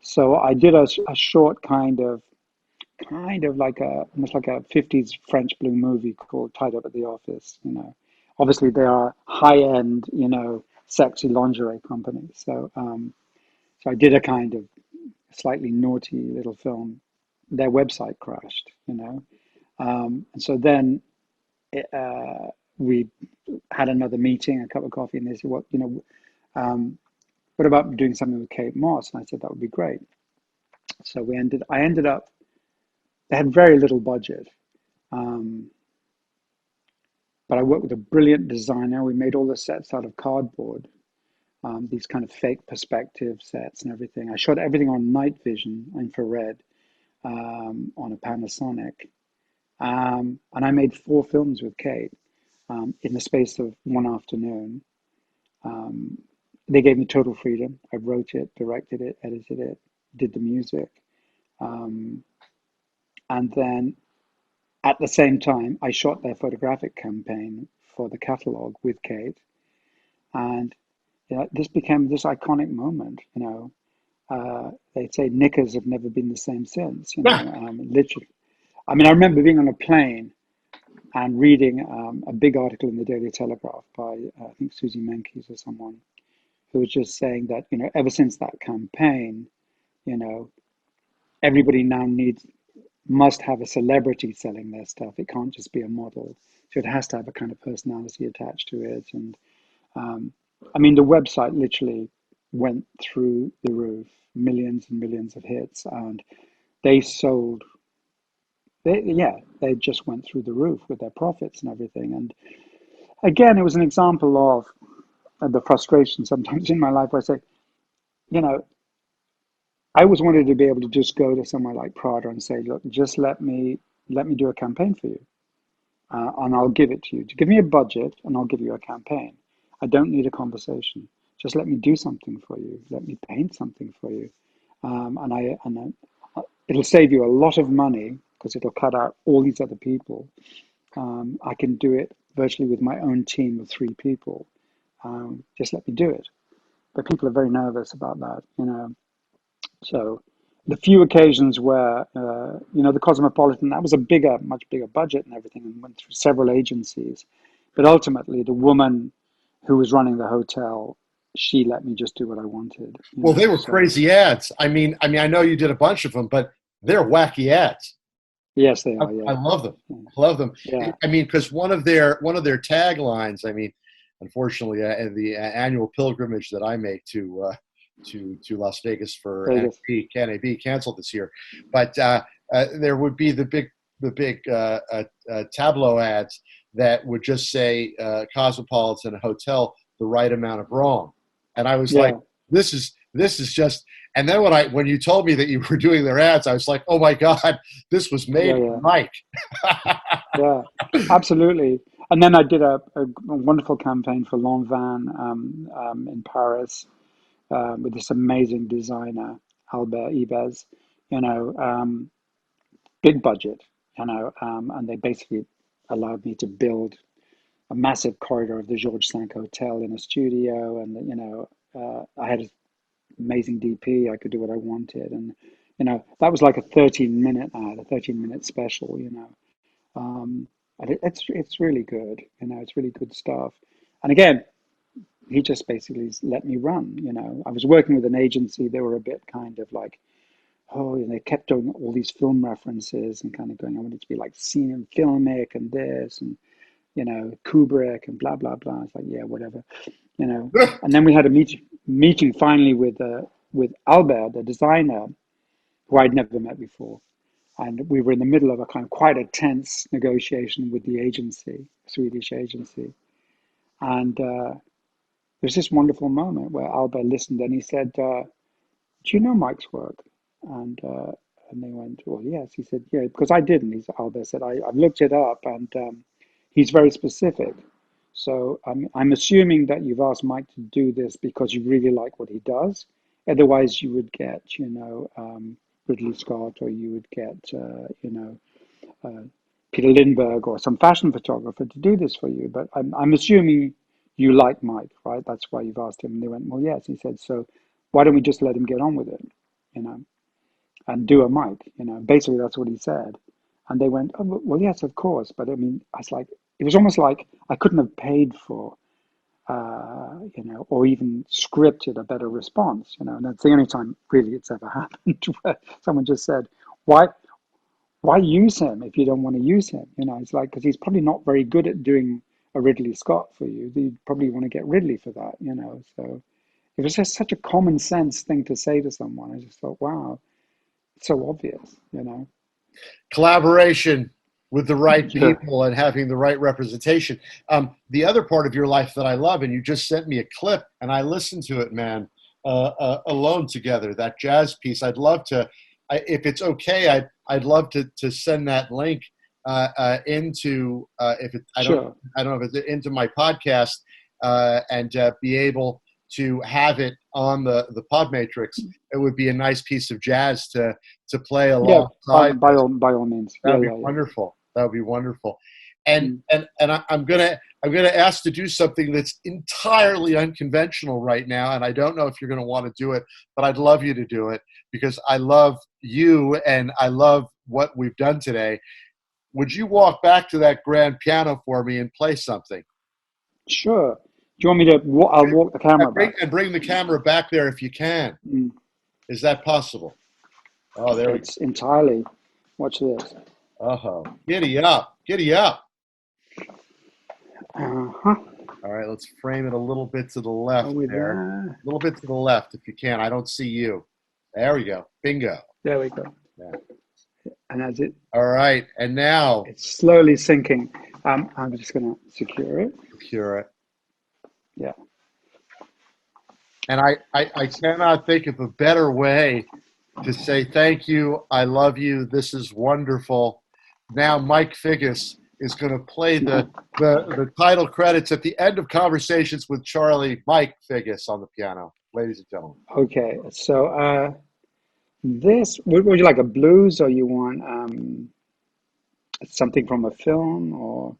So I did a short kind of like almost like a 50s French blue movie called Tied Up at the Office. Obviously they are high end, sexy lingerie companies. So So I did a kind of slightly naughty little film. Their website crashed, you know. And so then we had another meeting, a cup of coffee, and they said, what about doing something with Kate Moss? And I said, that would be great. So I ended up, they had very little budget. Um, but I worked with a brilliant designer. We made all the sets out of cardboard, these kind of fake perspective sets and everything. I shot everything on night vision, infrared, on a Panasonic. And I made 4 films with Kate in the space of one afternoon. Um, they gave me total freedom. I wrote it, directed it, edited it, did the music. Um, and then at the same time, I shot their photographic campaign for the catalog with Kate. And this became this iconic moment. They say knickers have never been the same since. Literally. I mean, I remember being on a plane and reading a big article in the Daily Telegraph by I think Susie Menkes or someone who was just saying that ever since that campaign, you know everybody now must have a celebrity selling their stuff. It can't just be a model, so it has to have a kind of personality attached to it. And um, I mean, the website literally went through the roof, millions and millions of hits, and they sold. They just went through the roof with their profits and everything. And again, it was an example of the frustration sometimes in my life where I say, you know, I always wanted to be able to just go to somewhere like Prada and say, look, just let me do a campaign for you, and I'll give it to you. To give me a budget, and I'll give you a campaign. I don't need a conversation. Just let me do something for you. Let me paint something for you, it'll save you a lot of money because it'll cut out all these other people. I can do it virtually with my own team of 3 people. Just let me do it. But people are very nervous about that. So the few occasions where, the Cosmopolitan, that was a much bigger budget and everything, and went through several agencies. But ultimately, the woman who was running the hotel, she let me just do what I wanted. Well, they were So crazy ads. I know you did a bunch of them, but they're wacky ads. yes, they I, are. I Yeah, love them. I love them. yeah, I mean, because one of their taglines. I mean, unfortunately, the annual pilgrimage that I make to Las Vegas for Vegas. NAB can be canceled this year, but there would be the big tableau ads that would just say Cosmopolitan Hotel, the right amount of wrong, and I was like, Yeah, this is just. And then when you told me that you were doing their ads, I was like, oh my god, this was yeah, made for yeah, Mike. yeah. Absolutely. And then I did a wonderful campaign for Lanvin in Paris with this amazing designer, Albert Ibez. You know, big budget. And they basically allowed me to build a massive corridor of the Georges V Hotel in a studio, and I had an amazing DP. I could do what I wanted, and that was like a 13-minute ad, a 13-minute special. And it's really good. It's really good stuff. And again, he just basically let me run. I was working with an agency. They were a bit kind of like, oh, and they kept doing all these film references and kind of going, I want it to be like seen in Filmmaker and this and Kubrick and blah blah blah. It's like, yeah, whatever, you know. And then we had a meeting finally with Albert, the designer, who I'd never met before, and we were in the middle of a kind of quite a tense negotiation with the agency, Swedish agency, and there's this wonderful moment where Albert listened and he said, "Do you know Mike's work?" And and they went, "Well, yes." He said, "Yeah," because I didn't. Albert said, "I've looked it up, and he's very specific. So I'm assuming that you've asked Mike to do this because you really like what he does. Otherwise, you would get, Ridley Scott, or you would get, uh, Peter Lindbergh or some fashion photographer to do this for you. But I'm assuming you like Mike, right? That's why you've asked him." And they went, "Well, yes." He said, "So why don't we just let him get on with it, you know, and do a Mike?" Basically that's what he said. And they went, "Oh, well, yes, of course." But I mean, I was like, it was almost like I couldn't have paid for or even scripted a better response, and that's the only time really it's ever happened where someone just said, why, why use him if you don't want to use him? It's like, because he's probably not very good at doing a Ridley Scott for you. You probably want to get Ridley for that. So it was just such a common sense thing to say to someone. I just thought, wow, it's so obvious. Collaboration with the right Sure. people and having the right representation. The other part of your life that I love, and you just sent me a clip, and I listened to it, man, Alone Together, that jazz piece. I'd love to, if it's okay, I'd love to send that link into if it, Sure. I don't know if it's into my podcast and be able to have it on the Pod Matrix. It would be a nice piece of jazz to play Yeah. alongside. By all means. That Yeah. would be Yeah. Yeah. wonderful. That would be wonderful. And Mm. I'm gonna ask to do something that's entirely unconventional right now, and I don't know if you're gonna want to do it, but I'd love you to do it because I love you and I love what we've done today. Would you walk back to that grand piano for me and play something? Sure. Do you want me to? I'll walk the camera back. And bring the camera back there if you can. Mm. Is that possible? Oh, there we go. It's entirely. Watch this. Oh, giddy up, giddy up. Uh-huh. All right, let's frame it a little bit to the left With there. that. A little bit to the left if you can. I don't see you. There we go. Bingo. There we go. Yeah. And as it, All right, and now it's slowly sinking. I'm just going to secure it. secure it. Yeah. And I cannot think of a better way to say thank you. I love you. This is wonderful. Now Mike Figgis is going to play the title credits at the end of Conversations with Charlie. Mike Figgis on the piano, ladies and gentlemen. Okay. So would you like a blues, or you want something from a film, or?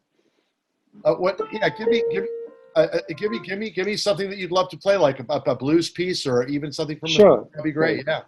What? Yeah, give me something that you'd love to play, like a blues piece, or even something from the Sure. film. That'd be great. Yeah.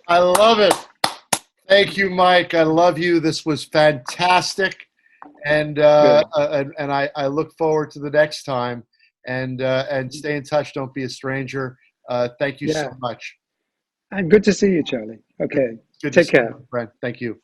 I love it. Thank you, Mike. I love you. This was fantastic, and Good. I look forward to the next time. And stay in touch. Don't be a stranger. Thank you so Yeah. much. And good to see you, Charlie. Good, Okay. good to Take see you, care. my friend. Thank you.